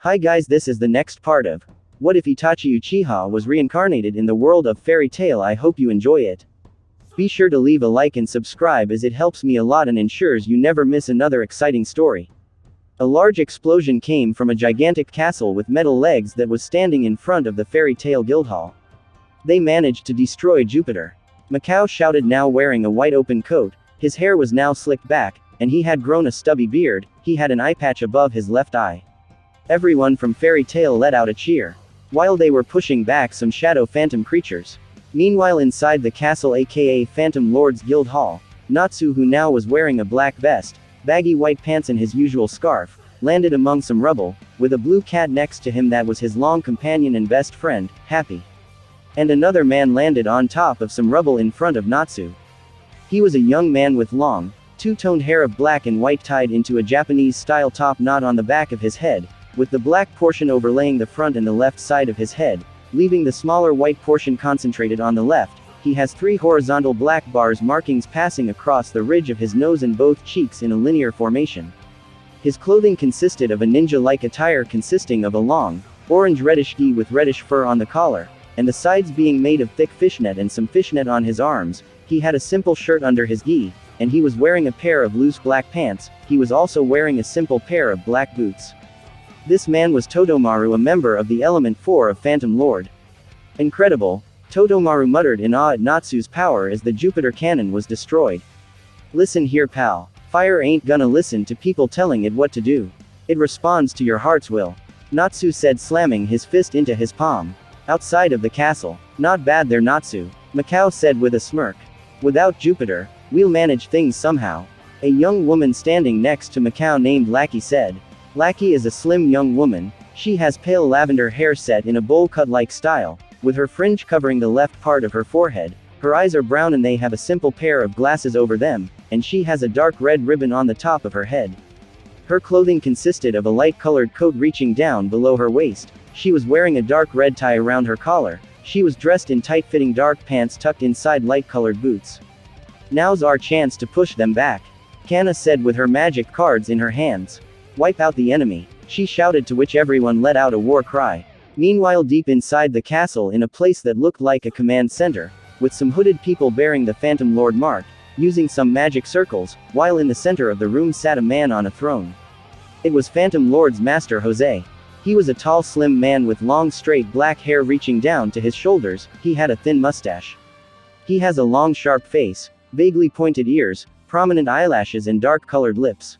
Hi guys, this is the next part of What if Itachi Uchiha was reincarnated in the world of fairy tale. I hope you enjoy it. Be sure to leave a like and subscribe as it helps me a lot and ensures you never miss another exciting story. A large explosion came from a gigantic castle with metal legs that was standing in front of the fairy tale guildhall. They managed to destroy Jupiter. Macau shouted, now wearing a white open coat. His hair was now slicked back, and he had grown a stubby beard. He had an eye patch above his left eye. Everyone from Fairy Tail let out a cheer, while they were pushing back some shadow phantom creatures. Meanwhile, inside the castle, aka Phantom Lord's Guild Hall, Natsu, who now was wearing a black vest, baggy white pants and his usual scarf, landed among some rubble, with a blue cat next to him that was his long companion and best friend, Happy. And another man landed on top of some rubble in front of Natsu. He was a young man with long, two-toned hair of black and white tied into a Japanese-style top knot on the back of his head, with the black portion overlaying the front and the left side of his head, leaving the smaller white portion concentrated on the left. He has 3 horizontal black bars markings passing across the ridge of his nose and both cheeks in a linear formation. His clothing consisted of a ninja-like attire consisting of a long, orange-reddish gi with reddish fur on the collar, and the sides being made of thick fishnet and some fishnet on his arms. He had a simple shirt under his gi, and he was wearing a pair of loose black pants. He was also wearing a simple pair of black boots. This man was Todomaru, a member of the Element 4 of Phantom Lord. Incredible, Todomaru muttered in awe at Natsu's power as the Jupiter cannon was destroyed. Listen here, pal. Fire ain't gonna listen to people telling it what to do. It responds to your heart's will. Natsu said, slamming his fist into his palm. Outside of the castle. Not bad there, Natsu, Macau said with a smirk. Without Jupiter, we'll manage things somehow. A young woman standing next to Macau named Lackey said. Lackey is a slim young woman. She has pale lavender hair set in a bowl cut-like style, with her fringe covering the left part of her forehead. Her eyes are brown and they have a simple pair of glasses over them, and she has a dark red ribbon on the top of her head. Her clothing consisted of a light-colored coat reaching down below her waist. She was wearing a dark red tie around her collar. She was dressed in tight-fitting dark pants tucked inside light-colored boots. Now's our chance to push them back, Kana said with her magic cards in her hands. Wipe out the enemy, she shouted, to which everyone let out a war cry. Meanwhile, deep inside the castle, in a place that looked like a command center, with some hooded people bearing the Phantom Lord mark, using some magic circles, while in the center of the room sat a man on a throne. It was Phantom Lord's master Jose. He was a tall, slim man with long, straight black hair reaching down to his shoulders. He had a thin mustache. He has a long, sharp face, vaguely pointed ears, prominent eyelashes and dark-colored lips.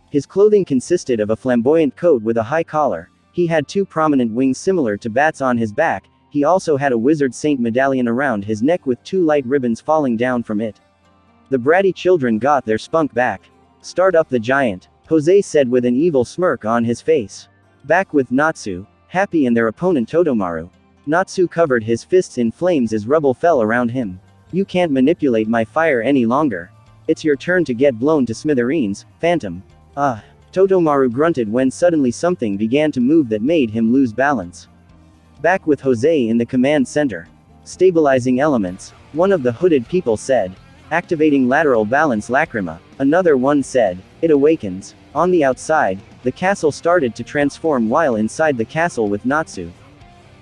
His clothing consisted of a flamboyant coat with a high collar. He had 2 prominent wings similar to bats on his back. He also had a wizard saint medallion around his neck with 2 light ribbons falling down from it. The bratty children got their spunk back. Start up the giant, Jose said with an evil smirk on his face. Back with Natsu, Happy and their opponent Todomaru. Natsu covered his fists in flames as rubble fell around him. You can't manipulate my fire any longer. It's your turn to get blown to smithereens, Phantom. Todomaru grunted when suddenly something began to move that made him lose balance. Back with Jose in the command center. Stabilizing elements, one of the hooded people said. Activating lateral balance lacrima, another one said. It awakens. On the outside, the castle started to transform while inside the castle with Natsu.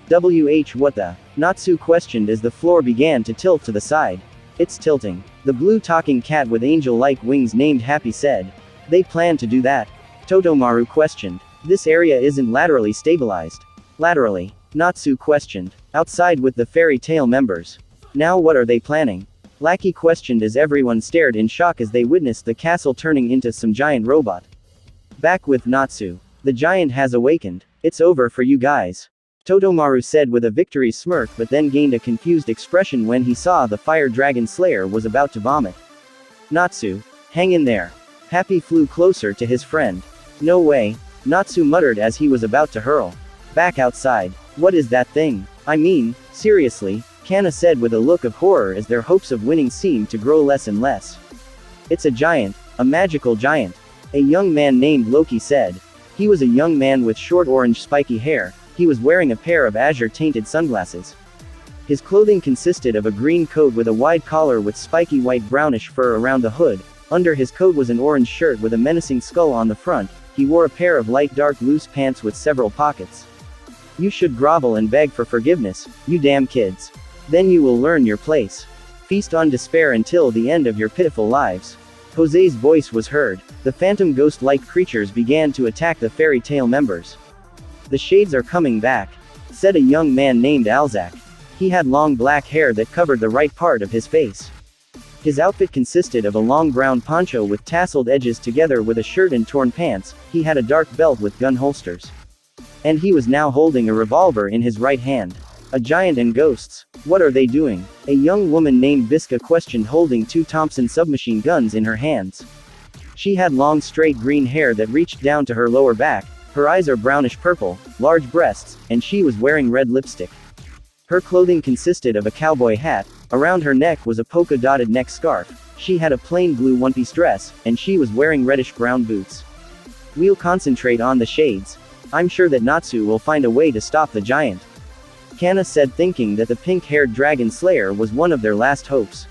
What the? Natsu questioned as the floor began to tilt to the side. It's tilting. The blue talking cat with angel-like wings named Happy said. They plan to do that? Todomaru questioned. This area isn't laterally stabilized. Laterally? Natsu questioned. Outside with the fairy tale members. Now what are they planning? Lackey questioned as everyone stared in shock as they witnessed the castle turning into some giant robot. Back with Natsu. The giant has awakened. It's over for you guys, Todomaru said with a victory smirk, but then gained a confused expression when he saw the fire dragon slayer was about to vomit. Natsu, hang in there. Happy flew closer to his friend. No way, Natsu muttered as he was about to hurl. Back outside. What is that thing? I mean, seriously, Kana said with a look of horror as their hopes of winning seemed to grow less and less. It's a giant, a magical giant. A young man named Loki said. He was a young man with short orange spiky hair. He was wearing a pair of azure-tainted sunglasses. His clothing consisted of a green coat with a wide collar with spiky white brownish fur around the hood. Under his coat was an orange shirt with a menacing skull on the front. He wore a pair of light dark loose pants with several pockets. You should grovel and beg for forgiveness, you damn kids. Then you will learn your place. Feast on despair until the end of your pitiful lives. Jose's voice was heard. The phantom ghost-like creatures began to attack the fairy tale members. The shades are coming back, said a young man named Alzak. He had long black hair that covered the right part of his face. His outfit consisted of a long brown poncho with tasseled edges together with a shirt and torn pants. He had a dark belt with gun holsters. And he was now holding a revolver in his right hand. A giant and ghosts. What are they doing? A young woman named Biska questioned, holding 2 Thompson submachine guns in her hands. She had long straight green hair that reached down to her lower back, her eyes are brownish purple, large breasts, and she was wearing red lipstick. Her clothing consisted of a cowboy hat, around her neck was a polka-dotted neck scarf, she had a plain blue one-piece dress, and she was wearing reddish-brown boots. We'll concentrate on the shades. I'm sure that Natsu will find a way to stop the giant. Kana said, thinking that the pink-haired dragon slayer was one of their last hopes.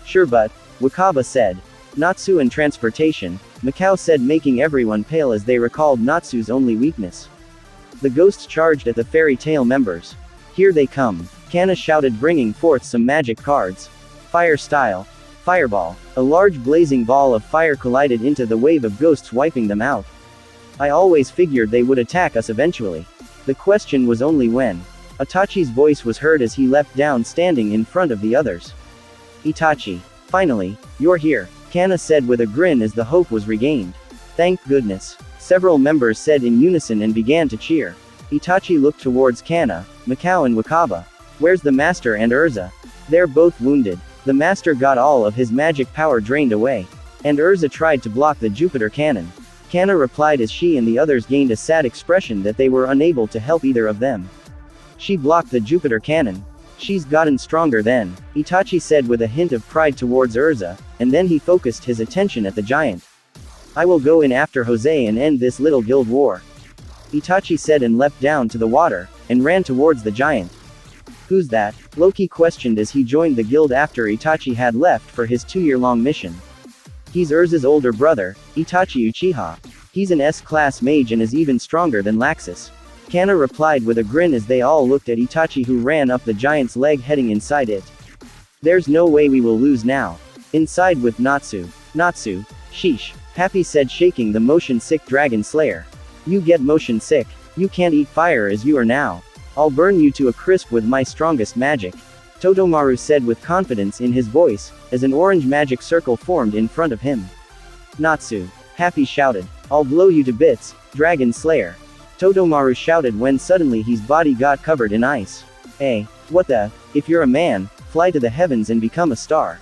Sure, but, Wakaba said. Natsu and transportation, Mikao said, making everyone pale as they recalled Natsu's only weakness. The ghosts charged at the fairy tale members. Here they come, Kana shouted, bringing forth some magic cards. Fire style. Fireball. A large blazing ball of fire collided into the wave of ghosts, wiping them out. I always figured they would attack us eventually. The question was only when. Itachi's voice was heard as he leapt down, standing in front of the others. Itachi. Finally, you're here, Kana said with a grin as the hope was regained. Thank goodness. Several members said in unison and began to cheer. Itachi looked towards Kana, Mikao and Wakaba. Where's the master and Urza? They're both wounded. The master got all of his magic power drained away. And Urza tried to block the Jupiter cannon. Kana replied as she and the others gained a sad expression that they were unable to help either of them. She blocked the Jupiter cannon. She's gotten stronger then, Itachi said with a hint of pride towards Urza, and then he focused his attention at the giant. I will go in after Jose and end this little guild war. Itachi said and leapt down to the water, and ran towards the giant. Who's that? Loki questioned as he joined the guild after Itachi had left for his 2-year-long mission. He's Urza's older brother, Itachi Uchiha. He's an S-class mage and is even stronger than Laxus. Kana replied with a grin as they all looked at Itachi, who ran up the giant's leg heading inside it. There's no way we will lose now. Inside with Natsu. Natsu. Sheesh. Happy said, shaking the motion-sick dragon slayer. You get motion-sick. You can't eat fire as you are now. I'll burn you to a crisp with my strongest magic. Totomaru said with confidence in his voice, as an orange magic circle formed in front of him. Natsu. Happy shouted. I'll blow you to bits, dragon slayer. Totomaru shouted when suddenly his body got covered in ice. Hey, what the? If you're a man, fly to the heavens and become a star.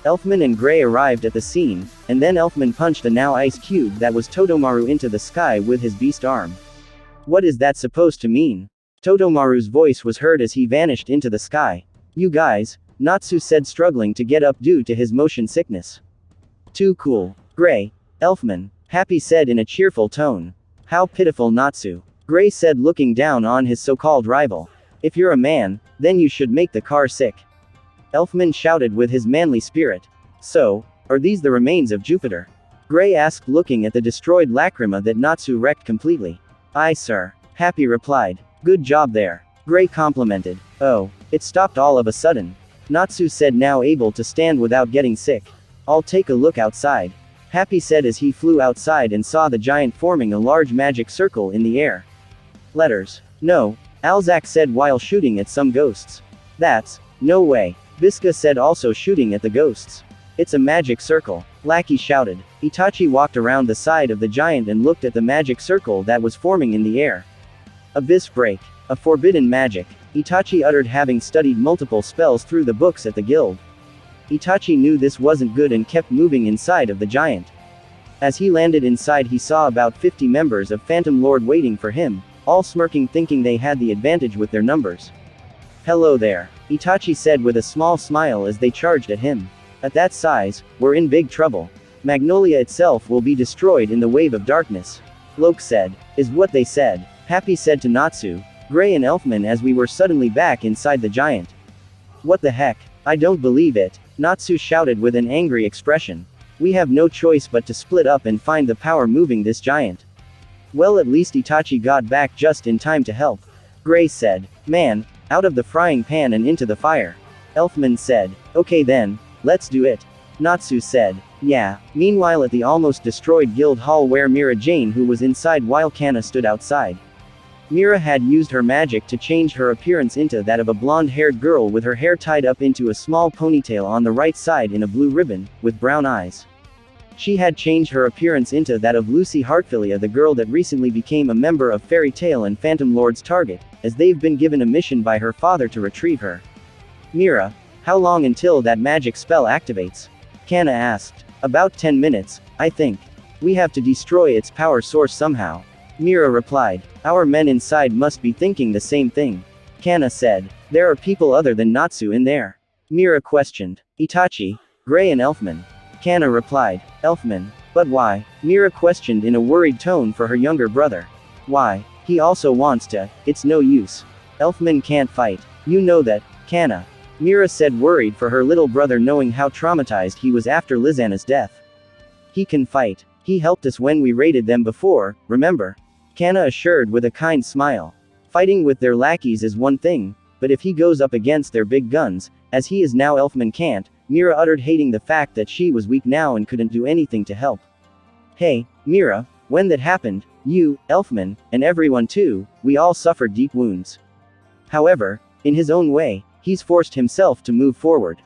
Elfman and Gray arrived at the scene, and then Elfman punched the now ice cube that was Totomaru into the sky with his beast arm. What is that supposed to mean? Totomaru's voice was heard as he vanished into the sky. You guys, Natsu said, struggling to get up due to his motion sickness. Too cool. Gray. Elfman. Happy said in a cheerful tone. How pitiful, Natsu. Gray said, looking down on his so-called rival. If you're a man, then you should make the car sick. Elfman shouted with his manly spirit. So, are these the remains of Jupiter? Gray asked, looking at the destroyed lacrima that Natsu wrecked completely. Aye, sir. Happy replied. Good job there. Gray complimented. Oh, it stopped all of a sudden. Natsu said, now able to stand without getting sick. I'll take a look outside. Happy said as he flew outside and saw the giant forming a large magic circle in the air. Letters. No, Alzak said while shooting at some ghosts. That's, no way. Biska said, also shooting at the ghosts. It's a magic circle. Lackey shouted. Itachi walked around the side of the giant and looked at the magic circle that was forming in the air. Abyss break. A forbidden magic. Itachi uttered, having studied multiple spells through the books at the guild. Itachi knew this wasn't good and kept moving inside of the giant. As he landed inside, he saw about 50 members of Phantom Lord waiting for him, all smirking, thinking they had the advantage with their numbers. Hello there, Itachi said with a small smile as they charged at him. At that size, we're in big trouble. Magnolia itself will be destroyed in the wave of darkness. Loke said. Is what they said. Happy said to Natsu, Gray and Elfman as we were suddenly back inside the giant. What the heck? I don't believe it. Natsu shouted with an angry expression. We have no choice but to split up and find the power moving this giant. Well, at least Itachi got back just in time to help. Gray said. Man, out of the frying pan and into the fire. Elfman said. Okay then, let's do it. Natsu said. Yeah. Meanwhile, at the almost destroyed guild hall where Mira Jane, who was inside while Kana stood outside. Mira had used her magic to change her appearance into that of a blonde-haired girl with her hair tied up into a small ponytail on the right side in a blue ribbon, with brown eyes. She had changed her appearance into that of Lucy Heartfilia, the girl that recently became a member of Fairy Tail and Phantom Lord's target, as they've been given a mission by her father to retrieve her. Mira, how long until that magic spell activates? Kana asked. About 10 minutes, I think. We have to destroy its power source somehow. Mira replied. Our men inside must be thinking the same thing. Kana said. There are people other than Natsu in there. Mira questioned. Itachi, Gray and Elfman. Kana replied. Elfman. But why? Mira questioned in a worried tone for her younger brother. Why? He also wants to. It's no use. Elfman can't fight. You know that, Kana. Mira said, worried for her little brother, knowing how traumatized he was after Lizanna's death. He can fight. He helped us when we raided them before, remember? Kana assured with a kind smile. Fighting with their lackeys is one thing, but if he goes up against their big guns, as he is now, Elfman can't. Mira uttered, hating the fact that she was weak now and couldn't do anything to help. Hey, Mira, when that happened, you, Elfman, and everyone too, we all suffered deep wounds. However, in his own way, he's forced himself to move forward.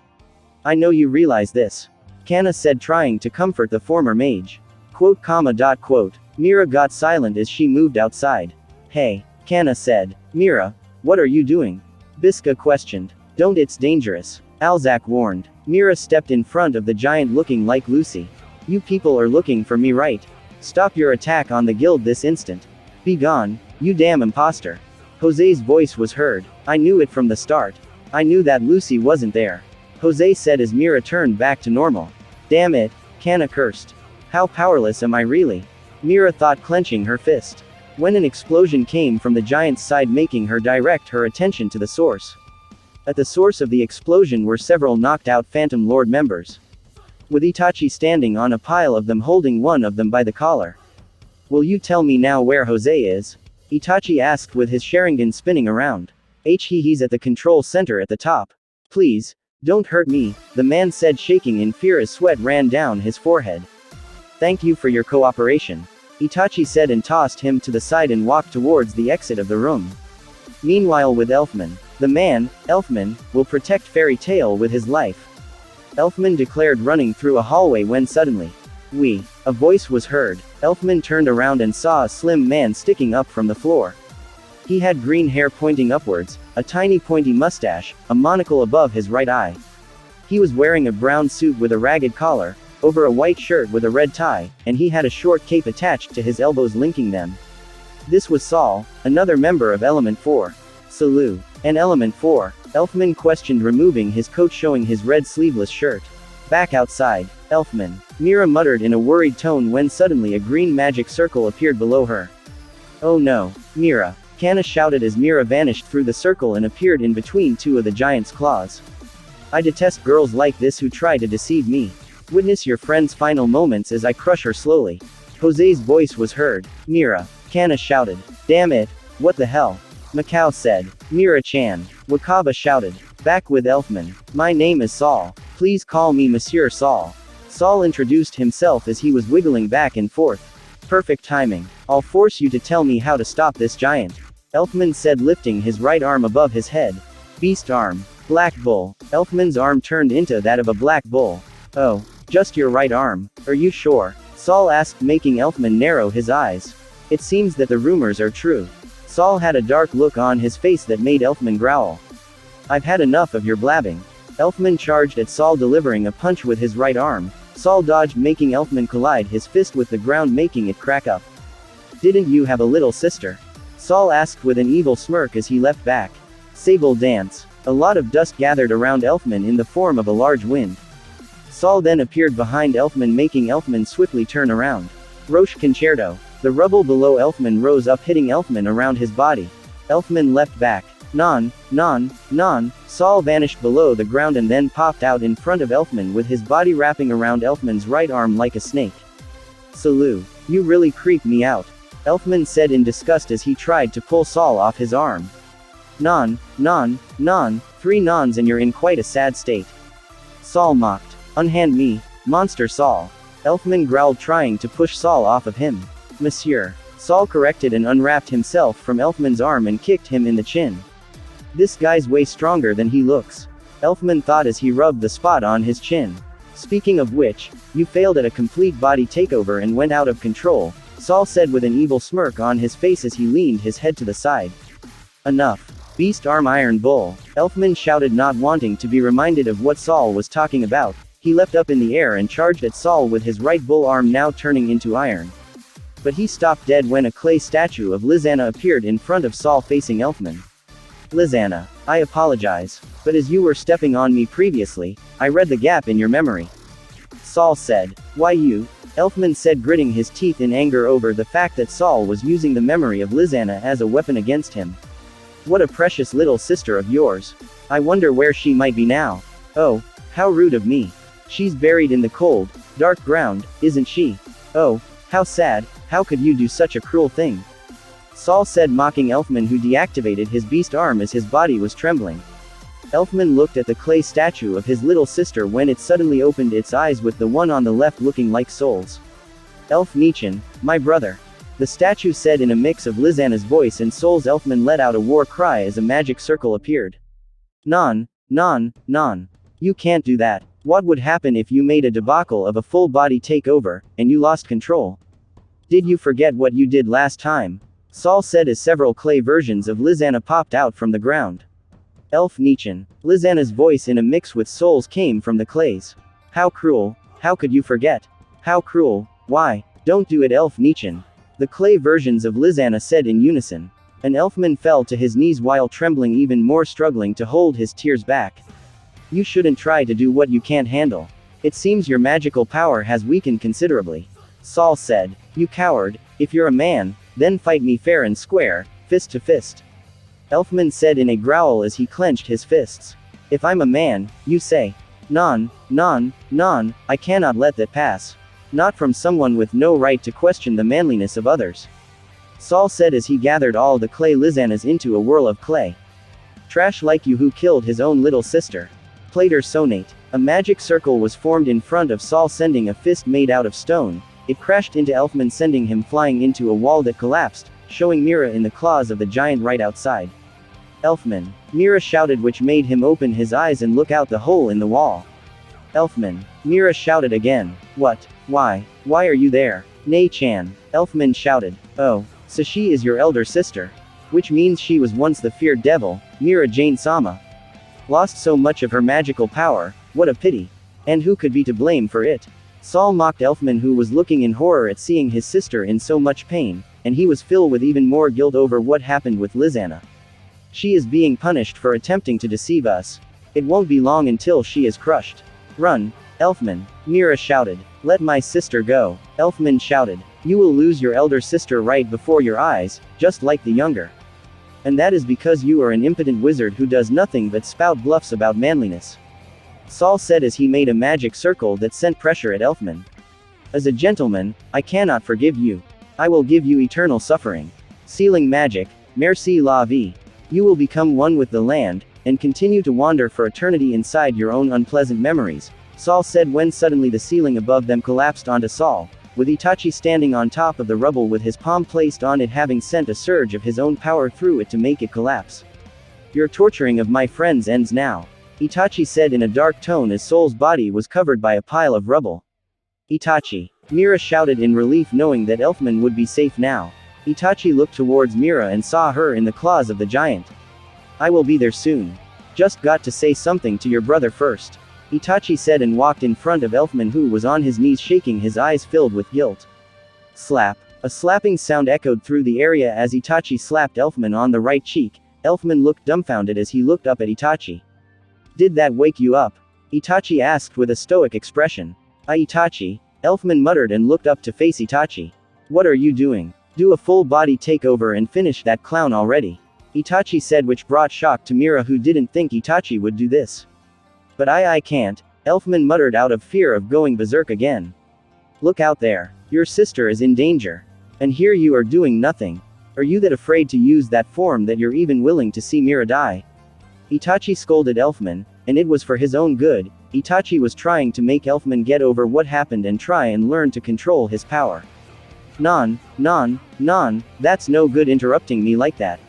I know you realize this. Kana said, trying to comfort the former mage. Quote, quote. Mira got silent as she moved outside. Hey, Kana said. Mira, what are you doing? Biska questioned. Don't, it's dangerous. Alzak warned. Mira stepped in front of the giant, looking like Lucy. You people are looking for me, right? Stop your attack on the guild this instant. Be gone, you damn imposter. Jose's voice was heard. I knew it from the start. I knew that Lucy wasn't there. Jose said as Mira turned back to normal. Damn it, Kana cursed. How powerless am I really? Mira thought, clenching her fist. When an explosion came from the giant's side, making her direct her attention to the source. At the source of the explosion were several knocked out Phantom Lord members. With Itachi standing on a pile of them, holding one of them by the collar. Will you tell me now where Jose is? Itachi asked with his Sharingan spinning around. He's at the control center at the top. Please, don't hurt me, the man said, shaking in fear as sweat ran down his forehead. Thank you for your cooperation. Itachi said and tossed him to the side and walked towards the exit of the room. Meanwhile, with Elfman. The man, Elfman, will protect Fairy Tail with his life. Elfman declared, running through a hallway when suddenly, a voice was heard. Elfman turned around and saw a slim man sticking up from the floor. He had green hair pointing upwards, a tiny pointy mustache, a monocle above his right eye. He was wearing a brown suit with a ragged collar, over a white shirt with a red tie, and he had a short cape attached to his elbows linking them. This was Saul, another member of Element 4. Salu. And Element 4, Elfman questioned, removing his coat showing his red sleeveless shirt. Back outside, Elfman. Mira muttered in a worried tone when suddenly a green magic circle appeared below her. Oh no, Mira. Kana shouted as Mira vanished through the circle and appeared in between two of the giant's claws. I detest girls like this who try to deceive me. Witness your friend's final moments as I crush her slowly. Jose's voice was heard. Mira. Kana shouted. Damn it, what the hell? Macau said. Mira-chan. Wakaba shouted. Back with Elfman. My name is Saul. Please call me Monsieur Saul. Saul introduced himself as he was wiggling back and forth. Perfect timing. I'll force you to tell me how to stop this giant. Elfman said, lifting his right arm above his head. Beast arm. Black bull. Elfman's arm turned into that of a black bull. Oh, just your right arm, are you sure? Saul asked, making Elfman narrow his eyes. It seems that the rumors are true. Saul had a dark look on his face that made Elfman growl. I've had enough of your blabbing. Elfman charged at Saul, delivering a punch with his right arm. Saul dodged, making Elfman collide his fist with the ground, making it crack up. Didn't you have a little sister? Saul asked with an evil smirk as he leapt back. Sable dance. A lot of dust gathered around Elfman in the form of a large wind. Saul then appeared behind Elfman, making Elfman swiftly turn around. Roche Concerto. The rubble below Elfman rose up, hitting Elfman around his body. Elfman leapt back. Non. Saul vanished below the ground and then popped out in front of Elfman with his body wrapping around Elfman's right arm like a snake. Salu. You really creep me out. Elfman said in disgust as he tried to pull Saul off his arm. Non, 3 nons and you're in quite a sad state. Saul mocked. Unhand me, monster Saul. Elfman growled trying to push Saul off of him. Monsieur. Saul corrected and unwrapped himself from Elfman's arm and kicked him in the chin. This guy's way stronger than he looks. Elfman thought as he rubbed the spot on his chin. Speaking of which, you failed at a complete body takeover and went out of control, Saul said with an evil smirk on his face as he leaned his head to the side. Enough. Beast arm Iron Bull. Elfman shouted, not wanting to be reminded of what Saul was talking about. He leapt up in the air and charged at Saul with his right bull arm now turning into iron. But he stopped dead when a clay statue of Lizanna appeared in front of Saul facing Elfman. Lizanna, I apologize, but as you were stepping on me previously, I read the gap in your memory. Saul said. Why you? Elfman said, gritting his teeth in anger over the fact that Saul was using the memory of Lizanna as a weapon against him. What a precious little sister of yours. I wonder where she might be now. Oh, how rude of me. She's buried in the cold, dark ground, isn't she? Oh, how sad, how could you do such a cruel thing? Saul said, mocking Elfman, who deactivated his beast arm as his body was trembling. Elfman looked at the clay statue of his little sister when it suddenly opened its eyes, with the one on the left looking like souls. Elf Nichan, my brother. The statue said in a mix of Lizanna's voice and Soul's. Elfman let out a war cry as a magic circle appeared. Non. You can't do that. What would happen if you made a debacle of a full body takeover, and you lost control? Did you forget what you did last time? Saul said as several clay versions of Lizanna popped out from the ground. Elf Nichan. Lizanna's voice in a mix with Soul's came from the clays. How cruel. How could you forget? How cruel. Why? Don't do it, Elf Nichan. The clay versions of Lizanna said in unison. An Elfman fell to his knees while trembling even more, struggling to hold his tears back. You shouldn't try to do what you can't handle. It seems your magical power has weakened considerably. Saul said. You coward, if you're a man, then fight me fair and square, fist to fist. Elfman said in a growl as he clenched his fists. If I'm a man, you say. Non, I cannot let that pass. Not from someone with no right to question the manliness of others. Saul said as he gathered all the clay Lizannas into a whirl of clay. Trash like you who killed his own little sister. Plater sonate. A magic circle was formed in front of Saul, sending a fist made out of stone. It crashed into Elfman, sending him flying into a wall that collapsed, showing Mira in the claws of the giant right outside. Elfman. Mira shouted, which made him open his eyes and look out the hole in the wall. Elfman. Mira shouted again. What? Why are you there? Nei-chan. Elfman shouted. Oh, so she is your elder sister. Which means she was once the feared devil, Mira Jane-sama. Lost so much of her magical power, what a pity. And who could be to blame for it? Saul mocked Elfman, who was looking in horror at seeing his sister in so much pain, and he was filled with even more guilt over what happened with Lizanna. She is being punished for attempting to deceive us. It won't be long until she is crushed. Run, Elfman. Mira shouted. Let my sister go. Elfman shouted. You will lose your elder sister right before your eyes, just like the younger. And that is because you are an impotent wizard who does nothing but spout bluffs about manliness. Saul said as he made a magic circle that sent pressure at Elfman. As a gentleman, I cannot forgive you. I will give you eternal suffering. Sealing magic, merci la vie. You will become one with the land, and continue to wander for eternity inside your own unpleasant memories, Saul said when suddenly the ceiling above them collapsed onto Saul, with Itachi standing on top of the rubble with his palm placed on it, having sent a surge of his own power through it to make it collapse. Your torturing of my friends ends now, Itachi said in a dark tone as Soul's body was covered by a pile of rubble. Itachi. Mira shouted in relief, knowing that Elfman would be safe now. Itachi looked towards Mira and saw her in the claws of the giant. I will be there soon. Just got to say something to your brother first, Itachi said and walked in front of Elfman, who was on his knees shaking, his eyes filled with guilt. Slap. A slapping sound echoed through the area as Itachi slapped Elfman on the right cheek. Elfman looked dumbfounded as he looked up at Itachi. Did that wake you up? Itachi asked with a stoic expression. Itachi, Elfman muttered and looked up to face Itachi. What are you doing? Do a full body takeover and finish that clown already, Itachi said, which brought shock to Mira, who didn't think Itachi would do this. But I can't, Elfman muttered out of fear of going berserk again. Look out there. Your sister is in danger. And here you are doing nothing. Are you that afraid to use that form that you're even willing to see Mira die? Itachi scolded Elfman, and it was for his own good. Itachi was trying to make Elfman get over what happened and try and learn to control his power. Non, that's no good interrupting me like that.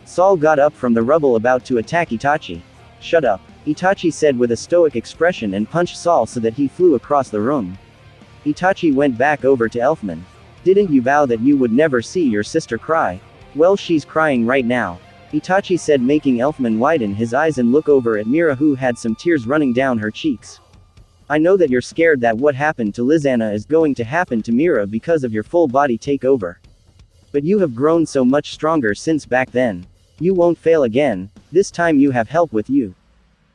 Saul got up from the rubble about to attack Itachi. Shut up, Itachi said with a stoic expression and punched Saul so that he flew across the room. Itachi went back over to Elfman. Didn't you vow that you would never see your sister cry? Well, she's crying right now. Itachi said, making Elfman widen his eyes and look over at Mira, who had some tears running down her cheeks. I know that you're scared that what happened to Lizana is going to happen to Mira because of your full body takeover. But you have grown so much stronger since back then. You won't fail again, this time you have help with you.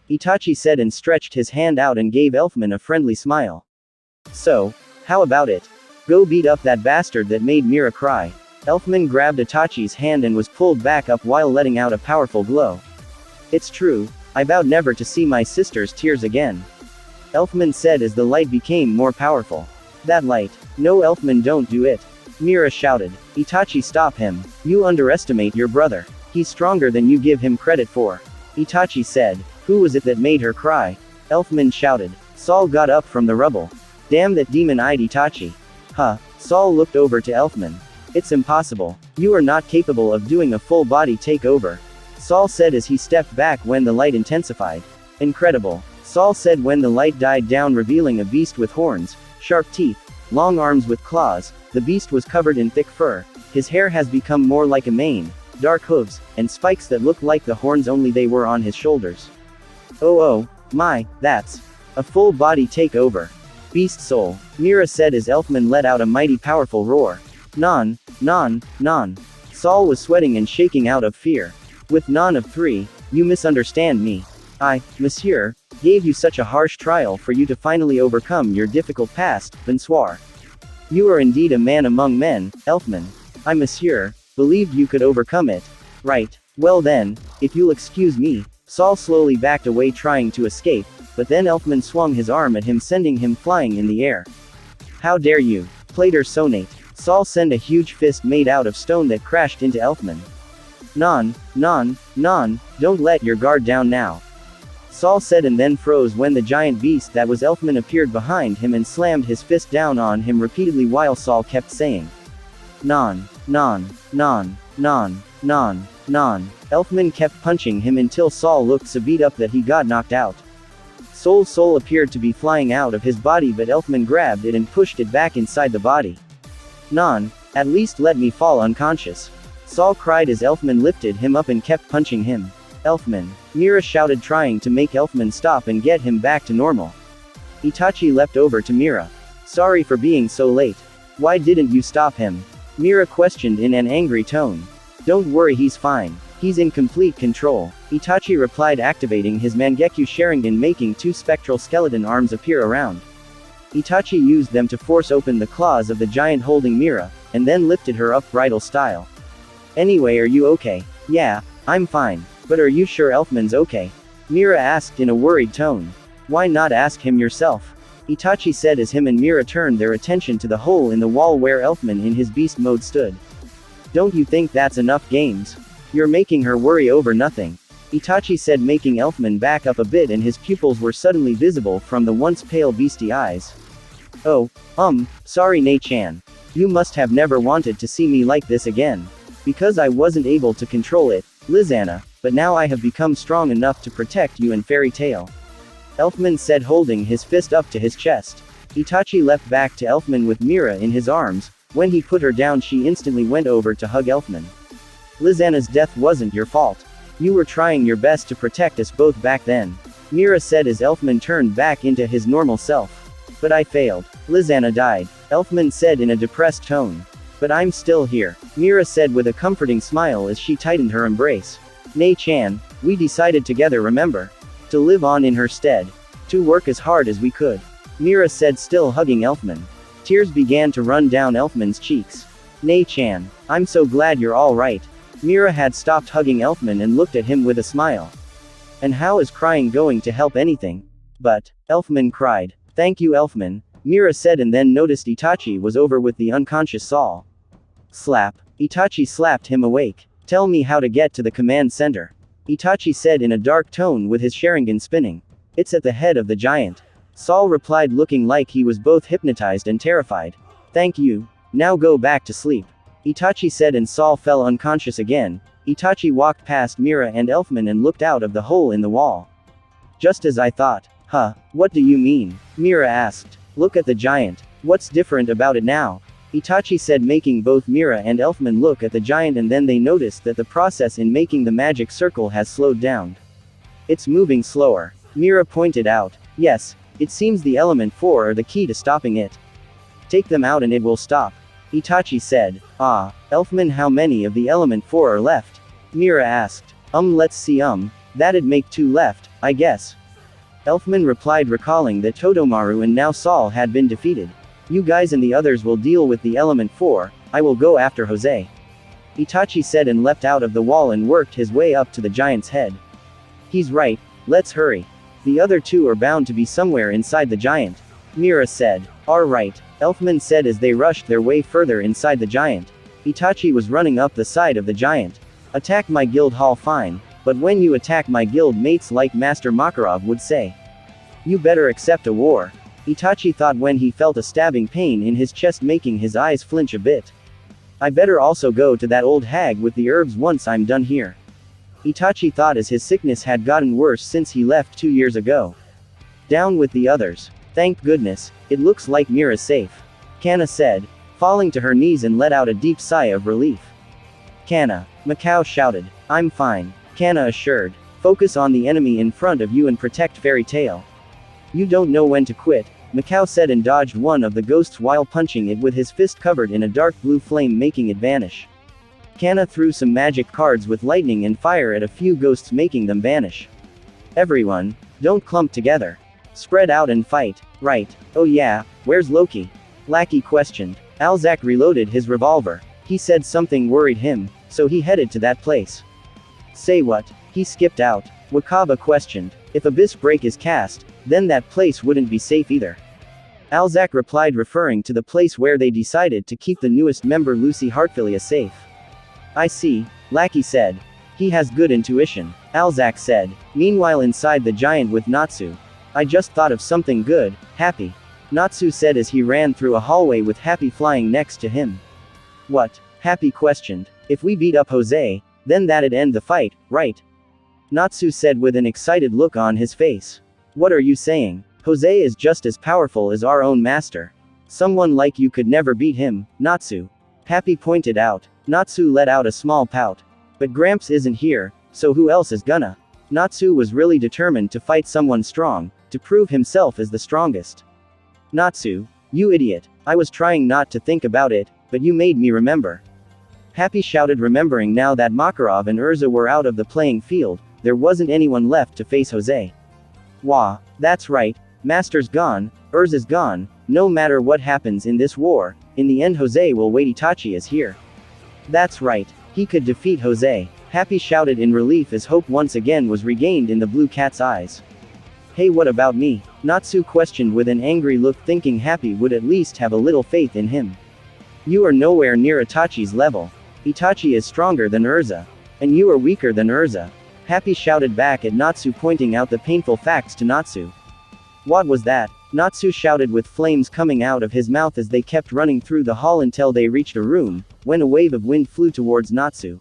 Itachi said and stretched his hand out and gave Elfman a friendly smile. So, how about it? Go beat up that bastard that made Mira cry. Elfman grabbed Itachi's hand and was pulled back up while letting out a powerful glow. It's true, I vowed never to see my sister's tears again. Elfman said as the light became more powerful. That light. No, Elfman, don't do it. Mira shouted. Itachi, stop him. You underestimate your brother. He's stronger than you give him credit for. Itachi said. Who was it that made her cry? Elfman shouted. Saul got up from the rubble. Damn that demon-eyed Itachi. Huh. Saul looked over to Elfman. It's impossible. You are not capable of doing a full body takeover. Saul said as he stepped back when the light intensified. Incredible. Saul said when the light died down, revealing a beast with horns, sharp teeth, long arms with claws. The beast was covered in thick fur. His hair has become more like a mane, dark hooves, and spikes that looked like the horns, only they were on his shoulders. Oh my, that's a full body takeover. Beast soul, Mira said as Elfman let out a mighty powerful roar. Non. Saul was sweating and shaking out of fear. With non of 3, you misunderstand me. I, monsieur, gave you such a harsh trial for you to finally overcome your difficult past, bonsoir. You are indeed a man among men, Elfman. I, monsieur, believed you could overcome it. Right. Well then, if you'll excuse me. Saul slowly backed away trying to escape, but then Elfman swung his arm at him, sending him flying in the air. How dare you, Plater Sonate. Saul sent a huge fist made out of stone that crashed into Elfman. Non, don't let your guard down now. Saul said and then froze when the giant beast that was Elfman appeared behind him and slammed his fist down on him repeatedly while Saul kept saying, Non. Elfman kept punching him until Saul looked so beat up that he got knocked out. Soul's soul appeared to be flying out of his body, but Elfman grabbed it and pushed it back inside the body. Non, at least let me fall unconscious. Saul cried as Elfman lifted him up and kept punching him. Elfman, Mira shouted, trying to make Elfman stop and get him back to normal. Itachi leapt over to Mira. Sorry for being so late. Why didn't you stop him? Mira questioned in an angry tone. Don't worry, he's fine. He's in complete control. Itachi replied, activating his Mangekyo Sharingan, making 2 spectral skeleton arms appear around. Itachi used them to force open the claws of the giant holding Mira, and then lifted her up bridal style. Anyway, are you okay? Yeah, I'm fine. But are you sure Elfman's okay? Mira asked in a worried tone. Why not ask him yourself? Itachi said as him and Mira turned their attention to the hole in the wall where Elfman in his beast mode stood. Don't you think that's enough games? You're making her worry over nothing. Itachi said, making Elfman back up a bit, and his pupils were suddenly visible from the once pale beastie eyes. Oh, sorry Ne-chan. You must have never wanted to see me like this again. Because I wasn't able to control it, Lizana, but now I have become strong enough to protect you and Fairy Tail. Elfman said, holding his fist up to his chest. Itachi leapt back to Elfman with Mira in his arms. When he put her down, she instantly went over to hug Elfman. Lizana's death wasn't your fault. You were trying your best to protect us both back then. Mira said as Elfman turned back into his normal self. But I failed. Lizana died. Elfman said in a depressed tone. But I'm still here. Mira said with a comforting smile as she tightened her embrace. Ne-chan, we decided together, remember? To live on in her stead. To work as hard as we could. Mira said, still hugging Elfman. Tears began to run down Elfman's cheeks. Ne-chan, I'm so glad you're all right. Mira had stopped hugging Elfman and looked at him with a smile. And how is crying going to help anything? But, Elfman cried. Thank you, Elfman, Mira said, and then noticed Itachi was over with the unconscious Saul. Slap. Itachi slapped him awake. Tell me how to get to the command center. Itachi said in a dark tone with his Sharingan spinning. It's at the head of the giant. Saul replied looking like he was both hypnotized and terrified. Thank you. Now go back to sleep. Itachi said and Saul fell unconscious again. Itachi walked past Mira and Elfman and looked out of the hole in the wall. Just as I thought. Huh, what do you mean? Mira asked. Look at the giant. What's different about it now? Itachi said making both Mira and Elfman look at the giant and then they noticed that the process in making the magic circle has slowed down. It's moving slower. Mira pointed out. Yes, it seems the element 4 are the key to stopping it. Take them out and it will stop. Itachi said. Ah, Elfman, how many of the element 4 are left? Mira asked. Let's see that'd make 2 left, I guess. Elfman replied recalling that Todomaru and now Saul had been defeated. You guys and the others will deal with the element 4, I will go after Jose. Itachi said and leapt out of the wall and worked his way up to the giant's head. He's right, let's hurry. The other 2 are bound to be somewhere inside the giant. Mira said. Alright, Elfman said as they rushed their way further inside the giant. Itachi was running up the side of the giant. Attack my guild hall fine, but when you attack my guild mates like Master Makarov would say. You better accept a war. Itachi thought when he felt a stabbing pain in his chest making his eyes flinch a bit. I better also go to that old hag with the herbs once I'm done here. Itachi thought as his sickness had gotten worse since he left 2 years ago. Down with the others. Thank goodness, it looks like Mira's safe. Kana said, falling to her knees and let out a deep sigh of relief. Kana. Macau shouted. I'm fine. Kana assured. Focus on the enemy in front of you and protect Fairy Tail. You don't know when to quit, Macau said and dodged one of the ghosts while punching it with his fist covered in a dark blue flame making it vanish. Kana threw some magic cards with lightning and fire at a few ghosts making them vanish. Everyone, don't clump together. Spread out and fight. Right. Oh yeah, where's Loki? Lackey questioned. Alzak reloaded his revolver. He said something worried him, so he headed to that place. Say what? He skipped out. Wakaba questioned. If Abyss Break is cast, then that place wouldn't be safe either. Alzak replied referring to the place where they decided to keep the newest member Lucy Heartfilia safe. I see, Lackey said. He has good intuition, Alzak said. Meanwhile inside the giant with Natsu. I just thought of something good, Happy. Natsu said as he ran through a hallway with Happy flying next to him. What? Happy questioned. If we beat up Jose, then that'd end the fight, right? Natsu said with an excited look on his face. What are you saying? Jose is just as powerful as our own master. Someone like you could never beat him, Natsu. Happy pointed out. Natsu let out a small pout. But Gramps isn't here, so who else is gonna? Natsu was really determined to fight someone strong, to prove himself as the strongest. Natsu, you idiot, I was trying not to think about it, but you made me remember. Happy shouted remembering now that Makarov and Urza were out of the playing field, there wasn't anyone left to face Jose. Wah, that's right, Master's gone, Urza's gone, no matter what happens in this war, in the end Jose will wait. Itachi is here. That's right, he could defeat Jose, Happy shouted in relief as hope once again was regained in the blue cat's eyes. Hey, what about me? Natsu questioned with an angry look thinking Happy would at least have a little faith in him. You are nowhere near Itachi's level. Itachi is stronger than Urza. And you are weaker than Urza. Happy shouted back at Natsu pointing out the painful facts to Natsu. What was that? Natsu shouted with flames coming out of his mouth as they kept running through the hall until they reached a room, when a wave of wind flew towards Natsu.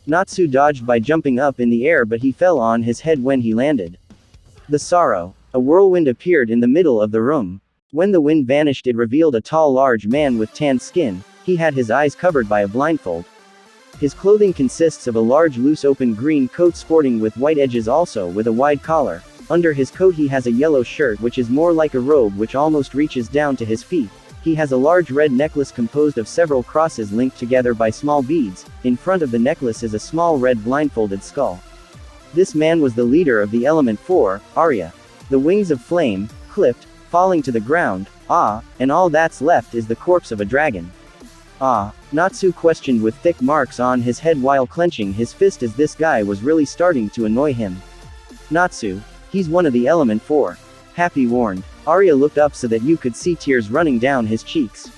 Natsu dodged by jumping up in the air but he fell on his head when he landed. The sorrow. A whirlwind appeared in the middle of the room. When the wind vanished it revealed a tall large man with tanned skin, he had his eyes covered by a blindfold. His clothing consists of a large loose open green coat sporting with white edges also with a wide collar. Under his coat he has a yellow shirt which is more like a robe which almost reaches down to his feet. He has a large red necklace composed of several crosses linked together by small beads. In front of the necklace is a small red blindfolded skull. This man was the leader of the element 4, Arya. The wings of flame, clipped, falling to the ground, and all that's left is the corpse of a dragon. Natsu questioned with thick marks on his head while clenching his fist as this guy was really starting to annoy him. Natsu, he's one of the element 4. Happy warned. Arya looked up so that you could see tears running down his cheeks.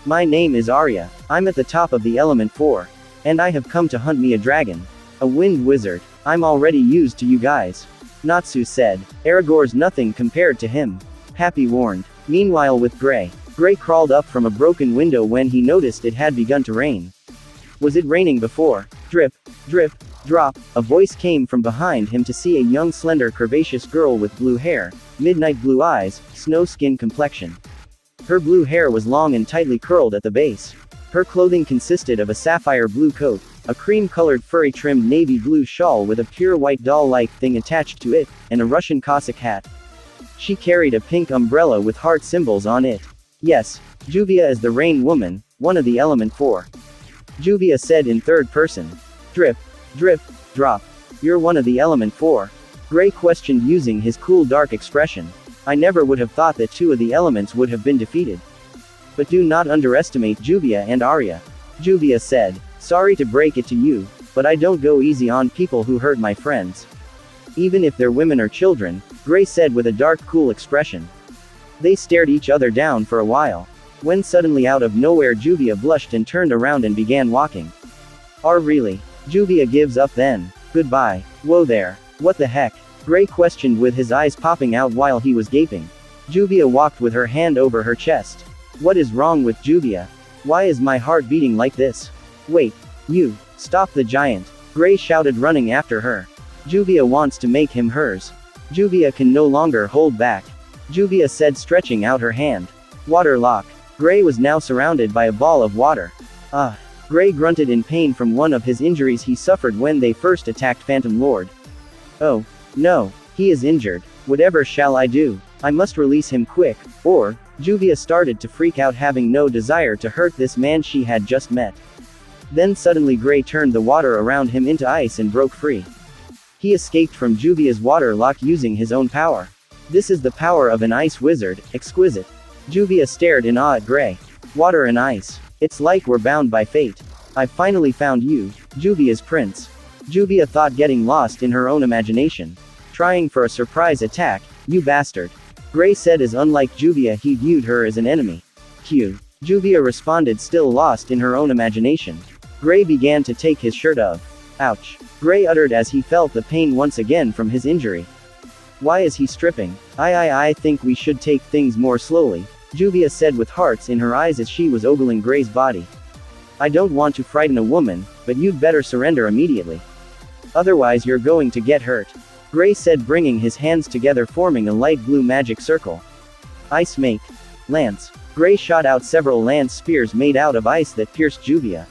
My name is Arya. I'm at the top of the element 4. And I have come to hunt me a dragon. A wind wizard. I'm already used to you guys. Natsu said. Aragorn's nothing compared to him. Happy warned. Meanwhile with Gray. Gray crawled up from a broken window when he noticed it had begun to rain. Was it raining before? Drip, drip, drop. A voice came from behind him to see a young slender curvaceous girl with blue hair, midnight blue eyes, snow skin complexion. Her blue hair was long and tightly curled at the base. Her clothing consisted of a sapphire blue coat, a cream-colored furry trimmed navy blue shawl with a pure white doll-like thing attached to it, and a Russian Cossack hat. She carried a pink umbrella with heart symbols on it. Yes, Juvia is the Rain Woman, one of the element 4. Juvia said in third person. Drip, drip, drop. You're one of the element 4? Gray questioned using his cool dark expression. I never would have thought that 2 of the elements would have been defeated. But do not underestimate Juvia and Arya. Juvia said. Sorry to break it to you, but I don't go easy on people who hurt my friends. Even if they're women or children, Gray said with a dark cool expression. They stared each other down for a while. When suddenly out of nowhere Juvia blushed and turned around and began walking. Really? Juvia gives up then. Goodbye. Whoa there. What the heck? Gray questioned with his eyes popping out while he was gaping. Juvia walked with her hand over her chest. What is wrong with Juvia? Why is my heart beating like this? Wait. You. Stop the giant. Gray shouted running after her. Juvia wants to make him hers. Juvia can no longer hold back. Juvia said stretching out her hand. Water lock. Gray was now surrounded by a ball of water. Gray grunted in pain from one of his injuries he suffered when they first attacked Phantom Lord. Oh. No. He is injured. Whatever shall I do? I must release him quick, or... Juvia started to freak out having no desire to hurt this man she had just met. Then suddenly Gray turned the water around him into ice and broke free. He escaped from Juvia's water lock using his own power. This is the power of an ice wizard, exquisite. Juvia stared in awe at Gray. Water and ice. It's like we're bound by fate. I've finally found you, Juvia's prince. Juvia thought getting lost in her own imagination. Trying for a surprise attack, you bastard. Gray said as unlike Juvia he viewed her as an enemy. Q. Juvia responded still lost in her own imagination. Gray began to take his shirt off. Ouch. Gray uttered as he felt the pain once again from his injury. Why is he stripping? I think we should take things more slowly, Juvia said with hearts in her eyes as she was ogling Gray's body. I don't want to frighten a woman, but you'd better surrender immediately. Otherwise you're going to get hurt. Gray said bringing his hands together forming a light blue magic circle. Ice make. Lance. Gray shot out several lance spears made out of ice that pierced Juvia.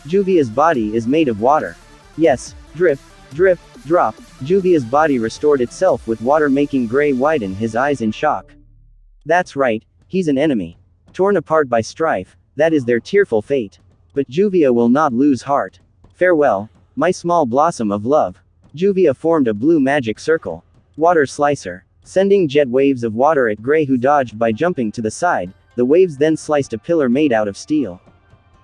Juvia's body is made of water. Yes, drip, drip, drop. Juvia's body restored itself with water making Gray widen his eyes in shock. That's right, he's an enemy. Torn apart by strife, that is their tearful fate. But Juvia will not lose heart. Farewell, my small blossom of love. Juvia formed a blue magic circle. Water slicer. Sending jet waves of water at Gray who dodged by jumping to the side, the waves then sliced a pillar made out of steel.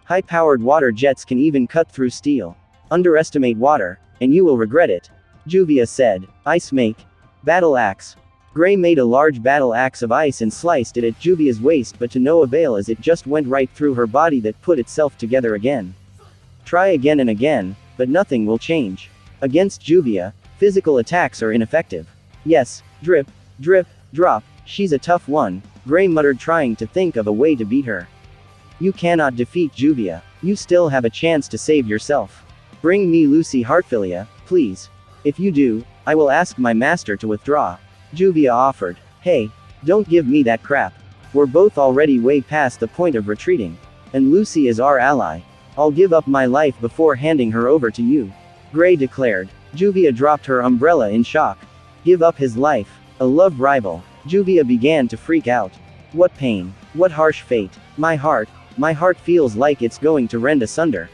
High-powered water jets can even cut through steel. Underestimate water, and you will regret it. Juvia said. Ice make. Battle axe. Gray made a large battle axe of ice and sliced it at Juvia's waist but to no avail as it just went right through her body that put itself together again. Try again and again, but nothing will change. Against Juvia, physical attacks are ineffective. Yes, drip, drip, drop, she's a tough one, Gray muttered trying to think of a way to beat her. You cannot defeat Juvia. You still have a chance to save yourself. Bring me Lucy Heartfilia, please. If you do, I will ask my master to withdraw. Juvia offered. Hey, don't give me that crap. We're both already way past the point of retreating. And Lucy is our ally. I'll give up my life before handing her over to you. Gray declared. Juvia dropped her umbrella in shock. Give up his life. A love rival. Juvia began to freak out. What pain. What harsh fate. My heart feels like it's going to rend asunder.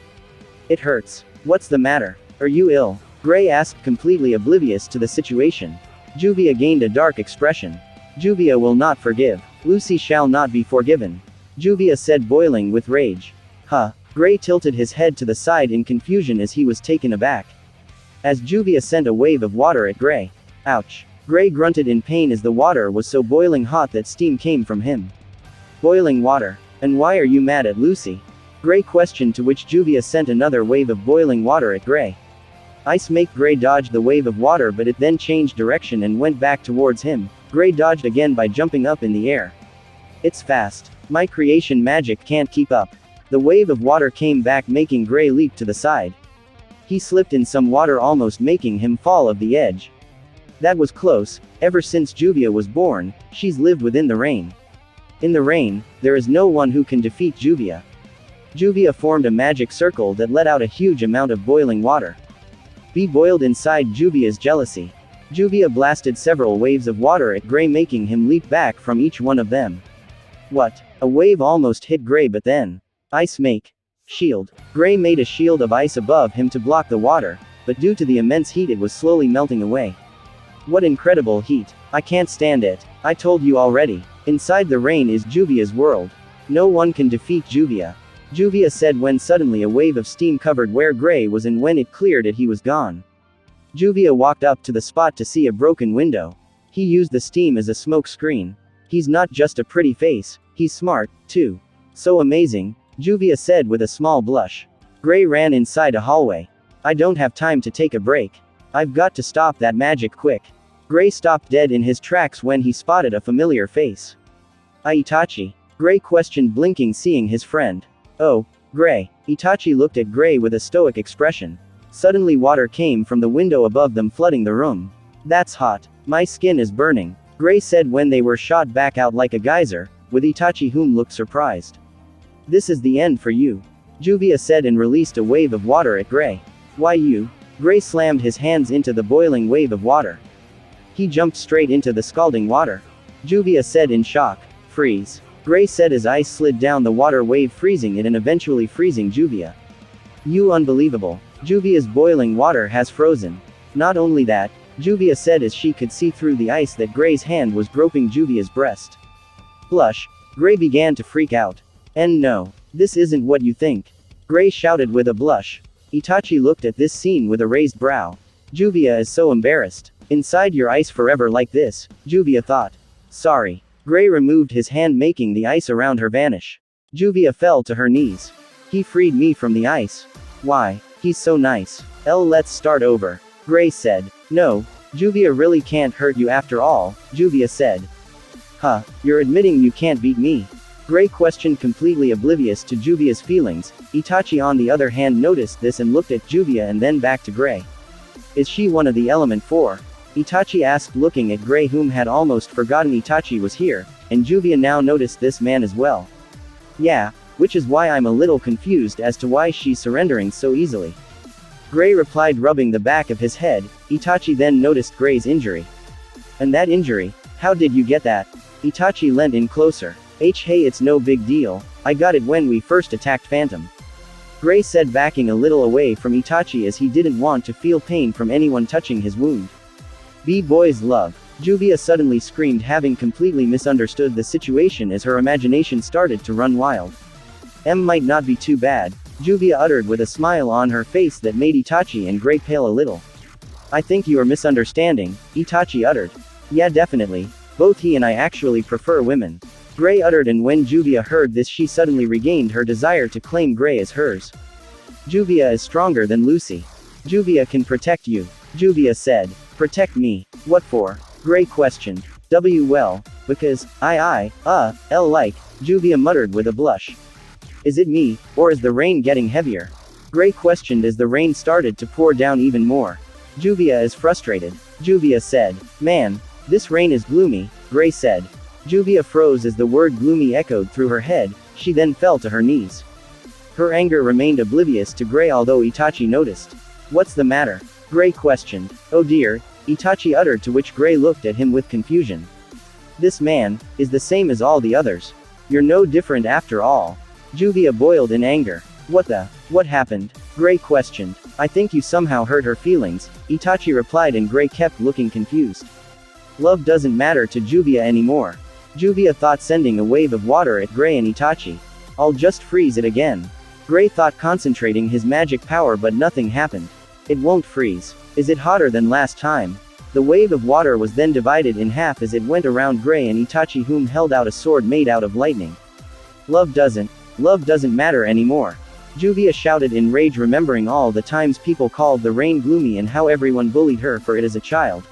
It hurts. What's the matter? Are you ill? Gray asked completely oblivious to the situation. Juvia gained a dark expression. Juvia will not forgive. Lucy shall not be forgiven. Juvia said boiling with rage. Huh. Gray tilted his head to the side in confusion as he was taken aback. As Juvia sent a wave of water at Gray. Ouch. Gray grunted in pain as the water was so boiling hot that steam came from him. Boiling water. And why are you mad at Lucy? Gray questioned, to which Juvia sent another wave of boiling water at Gray. Ice make Gray dodge the wave of water, but it then changed direction and went back towards him. Gray dodged again by jumping up in the air. It's fast. My creation magic can't keep up. The wave of water came back, making Gray leap to the side. He slipped in some water, almost making him fall off the edge. That was close. Ever since Juvia was born, she's lived within the rain. In the rain, there is no one who can defeat Juvia. Juvia formed a magic circle that let out a huge amount of boiling water. Be boiled inside Juvia's jealousy. Juvia blasted several waves of water at Gray, making him leap back from each one of them. What? A wave almost hit Gray, but then. Ice make. Shield. Gray made a shield of ice above him to block the water, but due to the immense heat it was slowly melting away. What incredible heat. I can't stand it. I told you already. Inside the rain is Juvia's world. No one can defeat Juvia. Juvia said when suddenly a wave of steam covered where Gray was, and when it cleared it he was gone. Juvia walked up to the spot to see a broken window. He used the steam as a smoke screen. He's not just a pretty face, he's smart, too. So amazing, Juvia said with a small blush. Gray ran inside a hallway. I don't have time to take a break. I've got to stop that magic quick. Gray stopped dead in his tracks when he spotted a familiar face. Itachi? Gray questioned, blinking, seeing his friend. Oh, Gray. Itachi looked at Gray with a stoic expression. Suddenly water came from the window above them, flooding the room. That's hot. My skin is burning, Gray said when they were shot back out like a geyser, with Itachi, whom looked surprised. This is the end for you, Juvia said, and released a wave of water at Gray. Why you? Gray slammed his hands into the boiling wave of water. He jumped straight into the scalding water. Juvia said in shock. Freeze. Gray said as ice slid down the water wave, freezing it and eventually freezing Juvia. You unbelievable. Juvia's boiling water has frozen. Not only that, Juvia said as she could see through the ice that Gray's hand was groping Juvia's breast. Blush. Gray began to freak out. And no, this isn't what you think, Gray shouted with a blush. Itachi looked at this scene with a raised brow. Juvia is so embarrassed. Inside your ice forever like this, Juvia thought. Sorry. Gray removed his hand, making the ice around her vanish. Juvia fell to her knees. He freed me from the ice. Why? He's so nice. Let's start over, Gray said. No, Juvia really can't hurt you after all, Juvia said. Huh, you're admitting you can't beat me? Gray questioned, completely oblivious to Juvia's feelings. Itachi on the other hand noticed this and looked at Juvia and then back to Gray. Is she one of the element 4? Itachi asked, looking at Gray, whom had almost forgotten Itachi was here, and Juvia now noticed this man as well. Yeah, which is why I'm a little confused as to why she's surrendering so easily. Gray replied, rubbing the back of his head. Itachi then noticed Gray's injury. And that injury? How did you get that? Itachi leant in closer. Hey, it's no big deal. I got it when we first attacked Phantom. Gray said, backing a little away from Itachi as he didn't want to feel pain from anyone touching his wound. B-boys love. Juvia suddenly screamed, having completely misunderstood the situation as her imagination started to run wild. Might not be too bad, Juvia uttered with a smile on her face that made Itachi and Gray pale a little. I think you are misunderstanding, Itachi uttered. Yeah, definitely. Both he and I actually prefer women, Gray uttered, and when Juvia heard this she suddenly regained her desire to claim Gray as hers. Juvia is stronger than Lucy. Juvia can protect you, Juvia said. Protect me? What for? Gray questioned. Well, because, like, Juvia muttered with a blush. Is it me, or is the rain getting heavier? Gray questioned as the rain started to pour down even more. Juvia is frustrated, Juvia said. Man, this rain is gloomy, Gray said. Juvia froze as the word gloomy echoed through her head. She then fell to her knees. Her anger remained oblivious to Gray, although Itachi noticed. What's the matter? Gray questioned. Oh dear, Itachi uttered, to which Gray looked at him with confusion. This man is the same as all the others. You're no different after all. Juvia boiled in anger. What happened? Gray questioned. I think you somehow hurt her feelings, Itachi replied, and Gray kept looking confused. Love doesn't matter to Juvia anymore, Juvia thought, sending a wave of water at Gray and Itachi. I'll just freeze it again, Gray thought, concentrating his magic power, but nothing happened. It won't freeze. Is it hotter than last time? The wave of water was then divided in half as it went around Gray and Itachi, whom held out a sword made out of lightning. Love doesn't matter anymore. Juvia shouted in rage, remembering all the times people called the rain gloomy and how everyone bullied her for it as a child.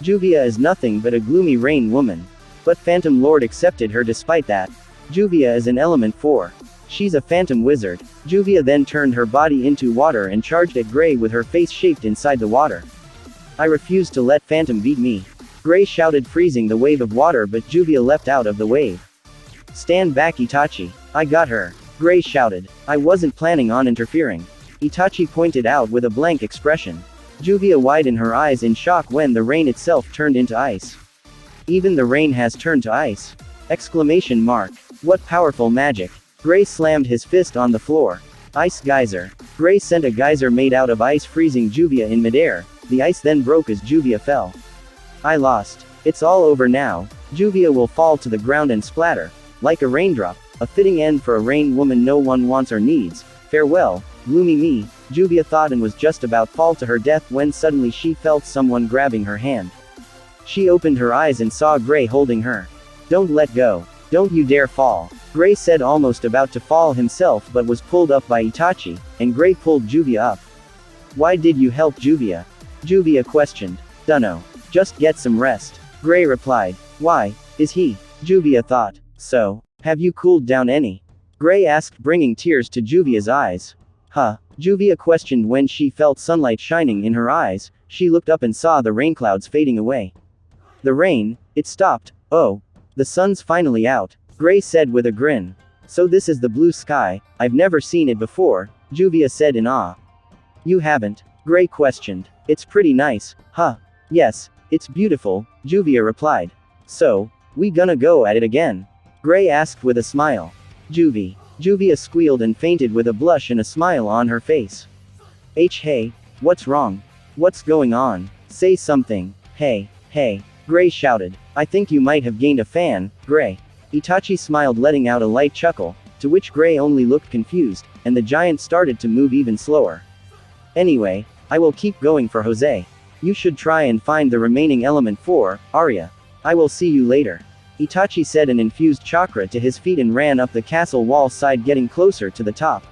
Juvia is nothing but a gloomy rain woman. But Phantom Lord accepted her despite that. Juvia is an element 4. She's a phantom wizard. Juvia then turned her body into water and charged at Gray with her face shaped inside the water. I refuse to let Phantom beat me. Gray shouted, freezing the wave of water, but Juvia leapt out of the wave. Stand back, Itachi. I got her. Gray shouted. I wasn't planning on interfering. Itachi pointed out with a blank expression. Juvia widened her eyes in shock when the rain itself turned into ice. Even the rain has turned to ice! Exclamation mark. What powerful magic. Gray slammed his fist on the floor. Ice geyser. Gray sent a geyser made out of ice, freezing Juvia in midair. The ice then broke as Juvia fell. I lost. It's all over now. Juvia will fall to the ground and splatter. Like a raindrop. A fitting end for a rain woman no one wants or needs. Farewell, gloomy me, Juvia thought, and was just about fall to her death when suddenly she felt someone grabbing her hand. She opened her eyes and saw Gray holding her. Don't let go. Don't you dare fall. Gray said, almost about to fall himself, but was pulled up by Itachi, and Gray pulled Juvia up. Why did you help Juvia? Juvia questioned. Dunno. Just get some rest. Gray replied. Why, is he? Juvia thought. So, have you cooled down any? Gray asked, bringing tears to Juvia's eyes. Huh? Juvia questioned when she felt sunlight shining in her eyes. She looked up and saw the rain clouds fading away. The rain, it stopped. Oh, the sun's finally out, Gray said with a grin. So this is the blue sky. I've never seen it before, Juvia said in awe. You haven't? Gray questioned. It's pretty nice, huh? Yes, it's beautiful, Juvia replied. So, we gonna go at it again? Gray asked with a smile. Juvia squealed and fainted with a blush and a smile on her face. Hey, what's wrong? What's going on? Say something. Hey, Gray shouted. I think you might have gained a fan, Gray. Itachi smiled, letting out a light chuckle, to which Gray only looked confused, and the giant started to move even slower. Anyway, I will keep going for Jose. You should try and find the remaining element 4, Arya. I will see you later. Itachi said and infused chakra to his feet and ran up the castle wall side, getting closer to the top.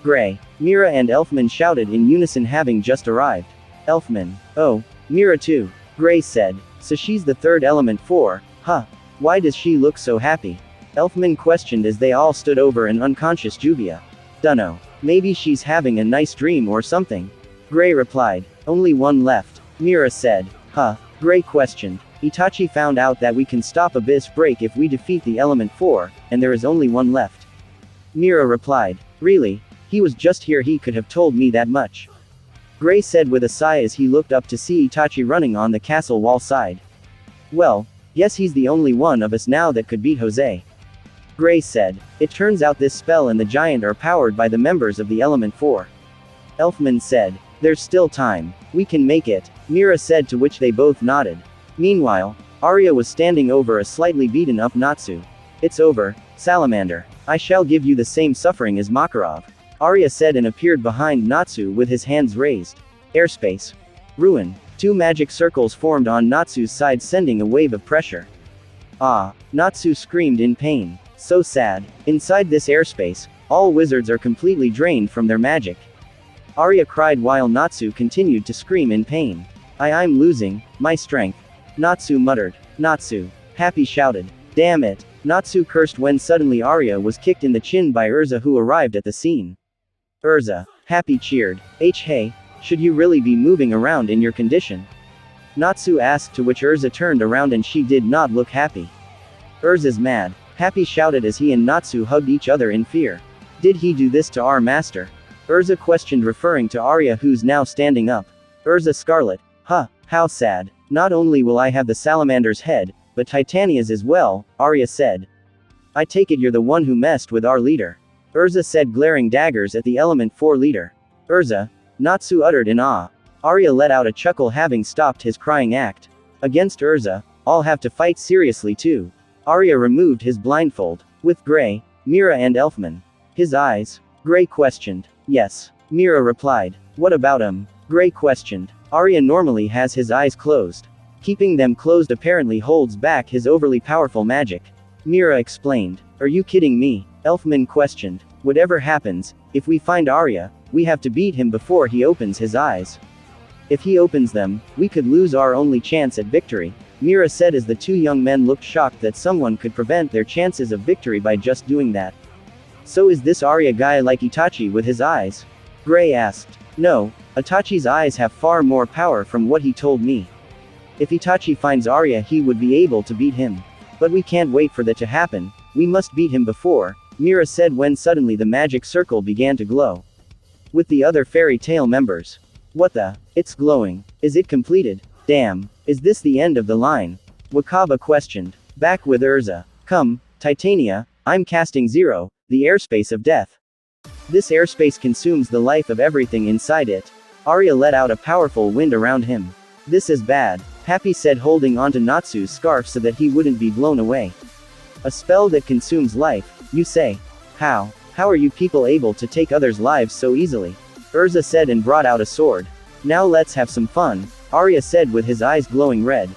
Gray, Mira and Elfman shouted in unison, having just arrived. Elfman. Oh, Mira too, Gray said. So she's the third element 4, huh? Why does she look so happy? Elfman questioned as they all stood over an unconscious Juvia. Dunno. Maybe she's having a nice dream or something. Gray replied. Only one left, Mira said. Huh? Gray questioned. Itachi found out that we can stop Abyss Break if we defeat the element 4, and there is only one left. Mira replied. Really? He was just here, he could have told me that much. Gray said with a sigh as he looked up to see Itachi running on the castle wall side. Well, guess he's the only one of us now that could beat Jose. Gray said. It turns out this spell and the giant are powered by the members of the element 4. Elfman said. There's still time. We can make it, Mira said, to which they both nodded. Meanwhile, Arya was standing over a slightly beaten up Natsu. It's over, Salamander. I shall give you the same suffering as Makarov, Arya said, and appeared behind Natsu with his hands raised. Airspace. Ruin. 2 magic circles formed on Natsu's side, sending a wave of pressure. Ah, Natsu screamed in pain. So sad. Inside this airspace, all wizards are completely drained from their magic. Arya cried while Natsu continued to scream in pain. I'm losing my strength, Natsu muttered. Natsu. Happy shouted. Damn it. Natsu cursed when suddenly Arya was kicked in the chin by Urza, who arrived at the scene. Urza. Happy cheered. Hey, should you really be moving around in your condition? Natsu asked, to which Urza turned around and she did not look happy. Urza's mad. Happy shouted as he and Natsu hugged each other in fear. Did he do this to our master? Urza questioned, referring to Arya, who's now standing up. Urza Scarlet. Huh, how sad. Not only will I have the salamander's head, but Titania's as well, Arya said. I take it you're the one who messed with our leader. Urza said, glaring daggers at the element 4 leader. Urza? Natsu uttered in awe. Arya let out a chuckle, having stopped his crying act. Against Urza, I'll have to fight seriously too. Arya removed his blindfold. With Gray, Mira and Elfman. His eyes? Gray questioned. Yes. Mira replied. What about him? Gray questioned. Arya normally has his eyes closed. Keeping them closed apparently holds back his overly powerful magic. Mira explained. Are you kidding me? Elfman questioned. Whatever happens, if we find Arya, we have to beat him before he opens his eyes. If he opens them, we could lose our only chance at victory, Mira said as the two young men looked shocked that someone could prevent their chances of victory by just doing that. So is this Arya guy like Itachi with his eyes? Gray asked. No, Itachi's eyes have far more power from what he told me. If Itachi finds Arya he would be able to beat him. But we can't wait for that to happen, we must beat him before, Mira said when suddenly the magic circle began to glow. With the other fairy tale members. What the? It's glowing. Is it completed? Damn. Is this the end of the line? Wakaba questioned. Back with Urza. Come, Titania, I'm casting Zero, the airspace of death. This airspace consumes the life of everything inside it. Arya let out a powerful wind around him. This is bad, Happy said holding onto Natsu's scarf so that he wouldn't be blown away. A spell that consumes life, you say? How? How are you people able to take others' lives so easily? Urza said and brought out a sword. Now let's have some fun, Arya said with his eyes glowing red.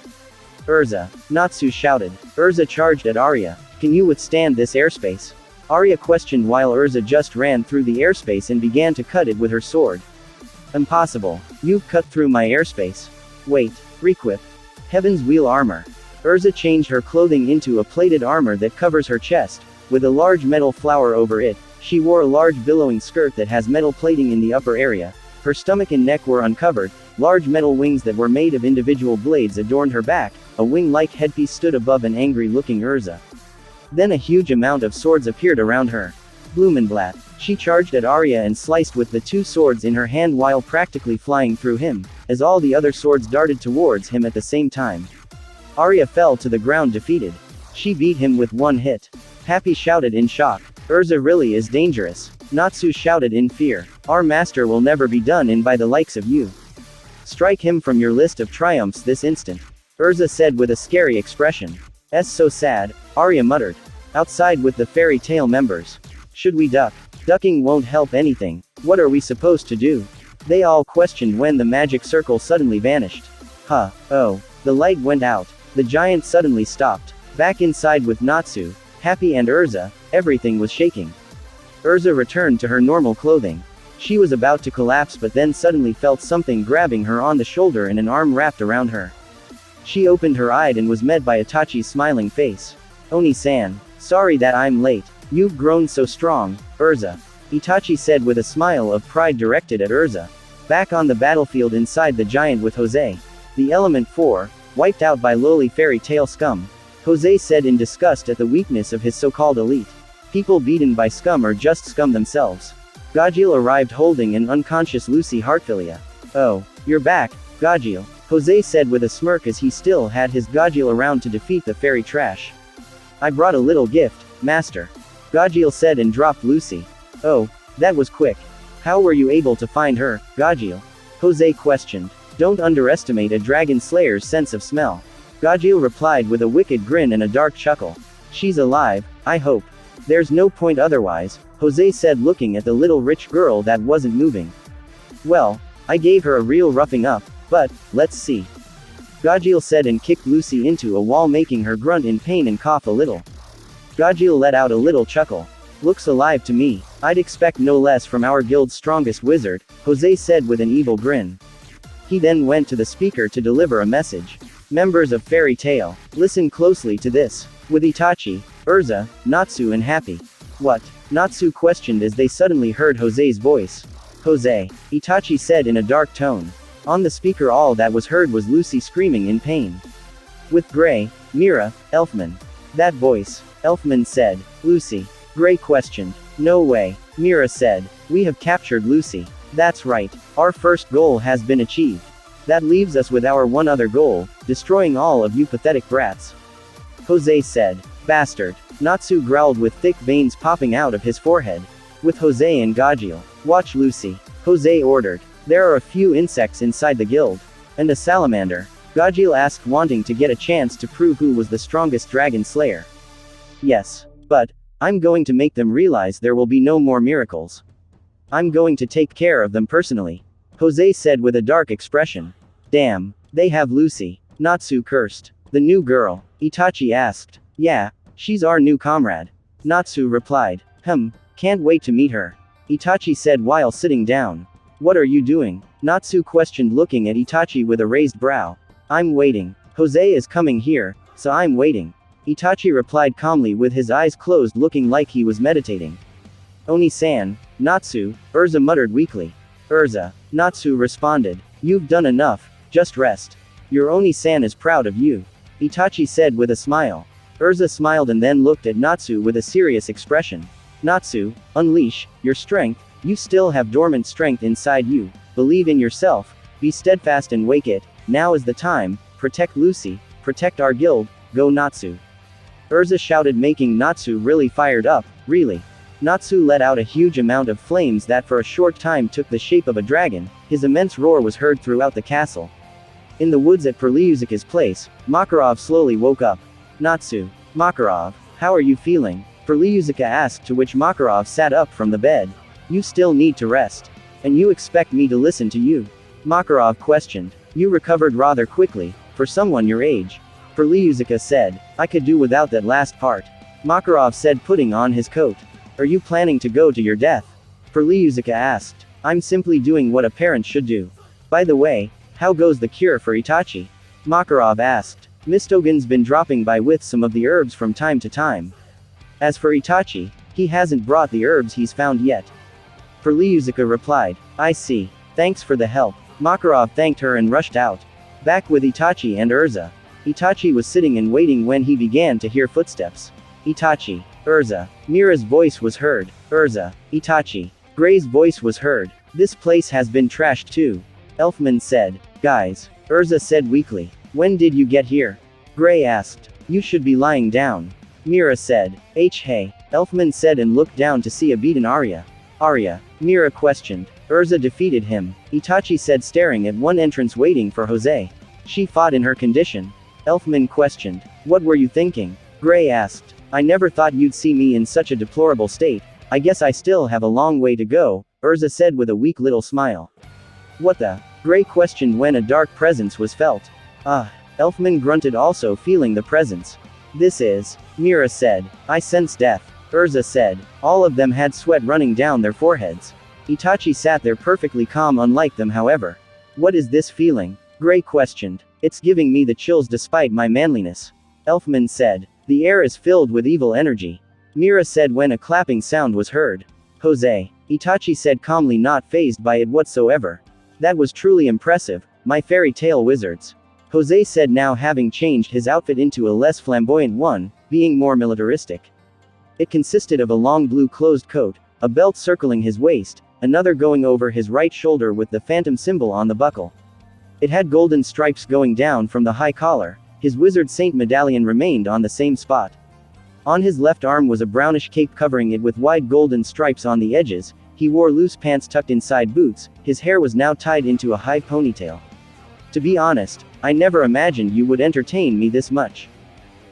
Urza, Natsu shouted. Urza charged at Arya. Can you withstand this airspace? Arya questioned while Urza just ran through the airspace and began to cut it with her sword. Impossible. You've cut through my airspace. Wait. Requip. Heaven's Wheel armor. Urza changed her clothing into a plated armor that covers her chest, with a large metal flower over it. She wore a large billowing skirt that has metal plating in the upper area. Her stomach and neck were uncovered. Large metal wings that were made of individual blades adorned her back. A wing-like headpiece stood above an angry-looking Urza. Then a huge amount of swords appeared around her. Blumenblatt. She charged at Arya and sliced with the two swords in her hand while practically flying through him, as all the other swords darted towards him at the same time. Arya fell to the ground defeated. She beat him with one hit. Happy shouted in shock. Urza really is dangerous. Natsu shouted in fear. Our master will never be done in by the likes of you. Strike him from your list of triumphs this instant. Urza said with a scary expression. So sad, Arya muttered. Outside with the fairy tale members. Should we duck? Ducking won't help anything. What are we supposed to do? They all questioned when the magic circle suddenly vanished. Huh, oh, the light went out. The giant suddenly stopped. Back inside with Natsu, Happy and Urza, everything was shaking. Urza returned to her normal clothing. She was about to collapse but then suddenly felt something grabbing her on the shoulder and an arm wrapped around her. She opened her eye and was met by Itachi's smiling face. Oni-san, sorry that I'm late. You've grown so strong, Urza. Itachi said with a smile of pride directed at Urza. Back on the battlefield inside the giant with Jose. The Element 4, wiped out by lowly fairy tale scum. Jose said in disgust at the weakness of his so-called elite. People beaten by scum are just scum themselves. Gajil arrived holding an unconscious Lucy Heartfilia. Oh, you're back, Gajil, Jose said with a smirk as he still had his Gajil around to defeat the fairy trash. I brought a little gift, master. Gajil said and dropped Lucy. Oh, that was quick. How were you able to find her, Gajil? Jose questioned. Don't underestimate a dragon slayer's sense of smell. Gajil replied with a wicked grin and a dark chuckle. She's alive, I hope. There's no point otherwise, Jose said looking at the little rich girl that wasn't moving. Well, I gave her a real roughing up, but, let's see. Gajil said and kicked Lucy into a wall making her grunt in pain and cough a little. Gajil let out a little chuckle. Looks alive to me. I'd expect no less from our guild's strongest wizard, Jose said with an evil grin. He then went to the speaker to deliver a message. Members of Fairy Tail, listen closely to this. With Itachi, Urza, Natsu and Happy. What? Natsu questioned as they suddenly heard Jose's voice. Jose, Itachi said in a dark tone. On the speaker all that was heard was Lucy screaming in pain. With Gray, Mira, Elfman. That voice, Elfman said. Lucy. Gray questioned. No way, Mira said. We have captured Lucy. That's right, our first goal has been achieved. That leaves us with our one other goal, destroying all of you pathetic brats. Jose said. Bastard. Natsu growled with thick veins popping out of his forehead. With Jose and Gajil. Watch Lucy. Jose ordered. There are a few insects inside the guild. And a salamander. Gajil asked wanting to get a chance to prove who was the strongest dragon slayer. Yes. But, I'm going to make them realize there will be no more miracles. I'm going to take care of them personally. Jose said with a dark expression. Damn, they have Lucy. Natsu cursed. The new girl? Itachi asked. Yeah, She's our new comrade. Natsu replied. Can't wait to meet her. Itachi said while sitting down. What are you doing? Natsu questioned looking at Itachi with a raised brow. I'm waiting. Jose is coming here, so I'm waiting. Itachi replied calmly with his eyes closed looking like he was meditating. Oni-san, Natsu, Urza muttered weakly. Urza. Natsu responded. You've done enough, just rest. Your Oni-san is proud of you. Itachi said with a smile. Urza smiled and then looked at Natsu with a serious expression. Natsu, unleash your strength, you still have dormant strength inside you, believe in yourself, be steadfast and wake it, now is the time, protect Lucy, protect our guild, go Natsu. Urza shouted making Natsu really fired up, really. Natsu let out a huge amount of flames that for a short time took the shape of a dragon, his immense roar was heard throughout the castle. In the woods at Perlyuzika's place, Makarov slowly woke up. Natsu. Makarov, how are you feeling? Perlyuzika asked, to which Makarov sat up from the bed. You still need to rest. And you expect me to listen to you? Makarov questioned. You recovered rather quickly, for someone your age. Perlyuzika said. I could do without that last part. Makarov said putting on his coat. Are you planning to go to your death? Perlyuzika asked. I'm simply doing what a parent should do. By the way, how goes the cure for Itachi? Makarov asked. Mistogen's been dropping by with some of the herbs from time to time. As for Itachi, he hasn't brought the herbs he's found yet. Perlyuzika replied. I see. Thanks for the help. Makarov thanked her and rushed out. Back with Itachi and Urza. Itachi was sitting and waiting when he began to hear footsteps. Itachi. Urza. Mira's voice was heard. Urza. Itachi. Gray's voice was heard. This place has been trashed too. Elfman said. Guys. Urza said weakly. When did you get here? Gray asked. You should be lying down. Mira said. Hey. Elfman said and looked down to see a beaten Arya. Arya. Mira questioned. Urza defeated him. Itachi said staring at one entrance waiting for Jose. She fought in her condition. Elfman questioned. What were you thinking? Gray asked. I never thought you'd see me in such a deplorable state. I guess I still have a long way to go, Urza said with a weak little smile. What the? Gray questioned when a dark presence was felt. Elfman grunted also feeling the presence. This is, Mira said. I sense death. Urza said. All of them had sweat running down their foreheads. Itachi sat there perfectly calm unlike them however. What is this feeling? Gray questioned. It's giving me the chills despite my manliness. Elfman said. The air is filled with evil energy. Mira said when a clapping sound was heard. Jose. Itachi said calmly not fazed by it whatsoever. That was truly impressive, my fairy tale wizards. Jose said now having changed his outfit into a less flamboyant one, being more militaristic. It consisted of a long blue closed coat, a belt circling his waist, another going over his right shoulder with the phantom symbol on the buckle. It had golden stripes going down from the high collar, his wizard saint medallion remained on the same spot. On his left arm was a brownish cape covering it with wide golden stripes on the edges, he wore loose pants tucked inside boots, his hair was now tied into a high ponytail. To be honest, I never imagined you would entertain me this much.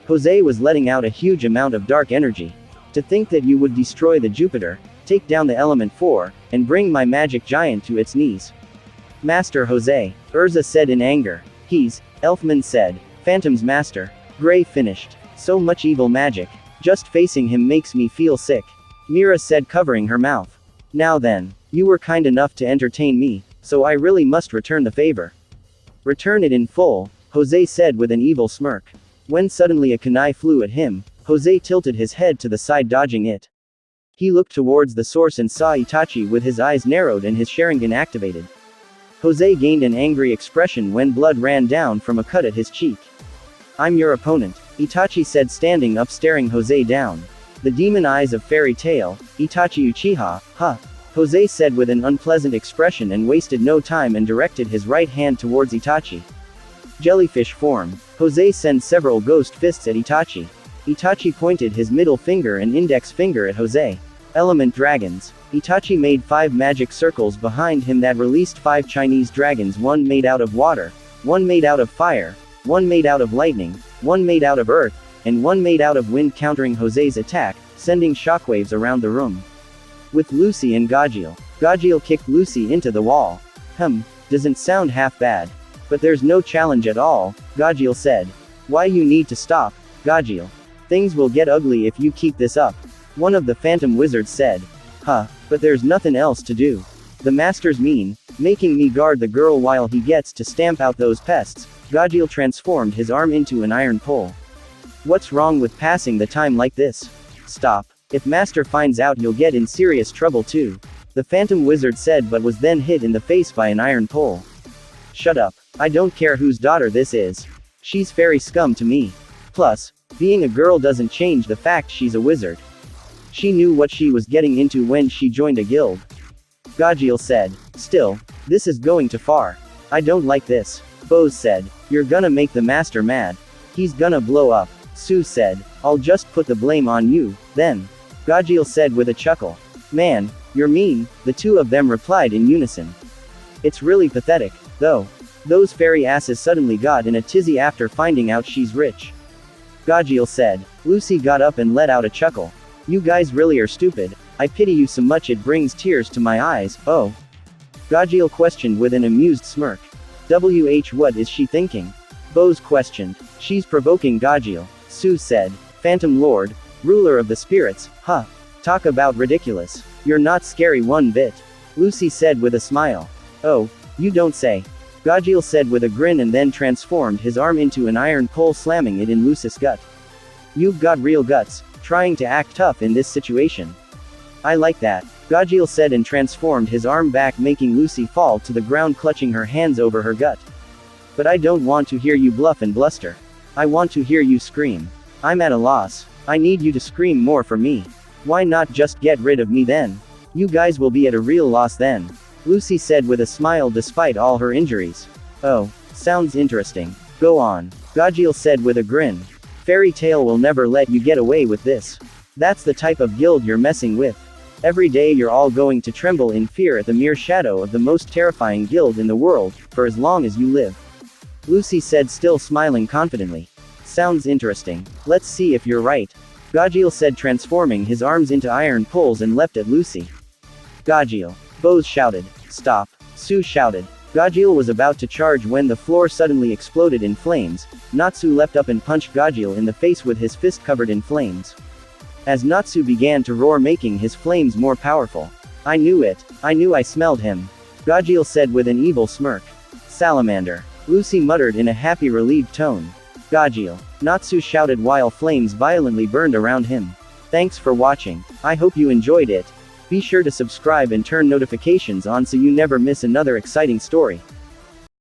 Jose was letting out a huge amount of dark energy. To think that you would destroy the Jupiter, take down the element 4, and bring my magic giant to its knees. Master Jose, Urza said in anger. He's, Elfman said, Phantom's master. Gray finished. So much evil magic. Just facing him makes me feel sick. Mira said covering her mouth. Now then, you were kind enough to entertain me, so I really must return the favor. Return it in full, Jose said with an evil smirk. When suddenly a kunai flew at him, Jose tilted his head to the side dodging it. He looked towards the source and saw Itachi with his eyes narrowed and his Sharingan activated. Jose gained an angry expression when blood ran down from a cut at his cheek. I'm your opponent, Itachi said standing up staring Jose down. The demon eyes of fairy tale, Itachi Uchiha, huh? Jose said with an unpleasant expression and wasted no time and directed his right hand towards Itachi. Jellyfish form, Jose sent several ghost fists at Itachi. Itachi pointed his middle finger and index finger at Jose. Element dragons. Itachi made 5 magic circles behind him that released 5 Chinese dragons, one made out of water, one made out of fire, one made out of lightning, one made out of earth, and one made out of wind countering Jose's attack, sending shockwaves around the room. With Lucy and Gajiel. Gajiel kicked Lucy into the wall. Doesn't sound half bad. But there's no challenge at all, Gajiel said. Why you need to stop, Gajiel? Things will get ugly if you keep this up. One of the phantom wizards said. Huh, but there's nothing else to do. The master's mean, making me guard the girl while he gets to stamp out those pests. Gajeel transformed his arm into an iron pole. What's wrong with passing the time like this? Stop. If master finds out you'll get in serious trouble too. The phantom wizard said, but was then hit in the face by an iron pole. Shut up. I don't care whose daughter this is. She's fairy scum to me. Plus, being a girl doesn't change the fact she's a wizard. She knew what she was getting into when she joined a guild. Gajeel said. Still, this is going too far. I don't like this. Bose said. You're gonna make the master mad. He's gonna blow up. Sue said. I'll just put the blame on you, then. Gajeel said with a chuckle. Man, you're mean, the two of them replied in unison. It's really pathetic, though. Those fairy asses suddenly got in a tizzy after finding out she's rich. Gajeel said. Lucy got up and let out a chuckle. You guys really are stupid. I pity you so much it brings tears to my eyes. Oh. Gajeel questioned with an amused smirk. What is she thinking? Bose questioned. She's provoking Gajeel. Sue said. Phantom Lord, ruler of the spirits, huh? Talk about ridiculous. You're not scary one bit. Lucy said with a smile. Oh, you don't say. Gajeel said with a grin and then transformed his arm into an iron pole, slamming it in Lucy's gut. You've got real guts, trying to act tough in this situation. I like that. Gajeel said and transformed his arm back, making Lucy fall to the ground, clutching her hands over her gut. But I don't want to hear you bluff and bluster. I want to hear you scream. I'm at a loss. I need you to scream more for me. Why not just get rid of me then? You guys will be at a real loss then. Lucy said with a smile despite all her injuries. Oh, sounds interesting. Go on. Gajeel said with a grin. Fairy Tail will never let you get away with this. That's the type of guild you're messing with. Every day you're all going to tremble in fear at the mere shadow of the most terrifying guild in the world, for as long as you live. Lucy said, still smiling confidently. Sounds interesting. Let's see if you're right. Gajeel said, transforming his arms into iron poles and leapt at Lucy. Gajeel. Bose shouted. Stop. Sue shouted. Gajeel was about to charge when the floor suddenly exploded in flames. Natsu leapt up and punched Gajeel in the face with his fist covered in flames. As Natsu began to roar, making his flames more powerful. I knew it. I knew I smelled him. Gajeel said with an evil smirk. Salamander. Lucy muttered in a happy, relieved tone. Gajeel. Natsu shouted while flames violently burned around him. Thanks for watching. I hope you enjoyed it. Be sure to subscribe and turn notifications on so you never miss another exciting story.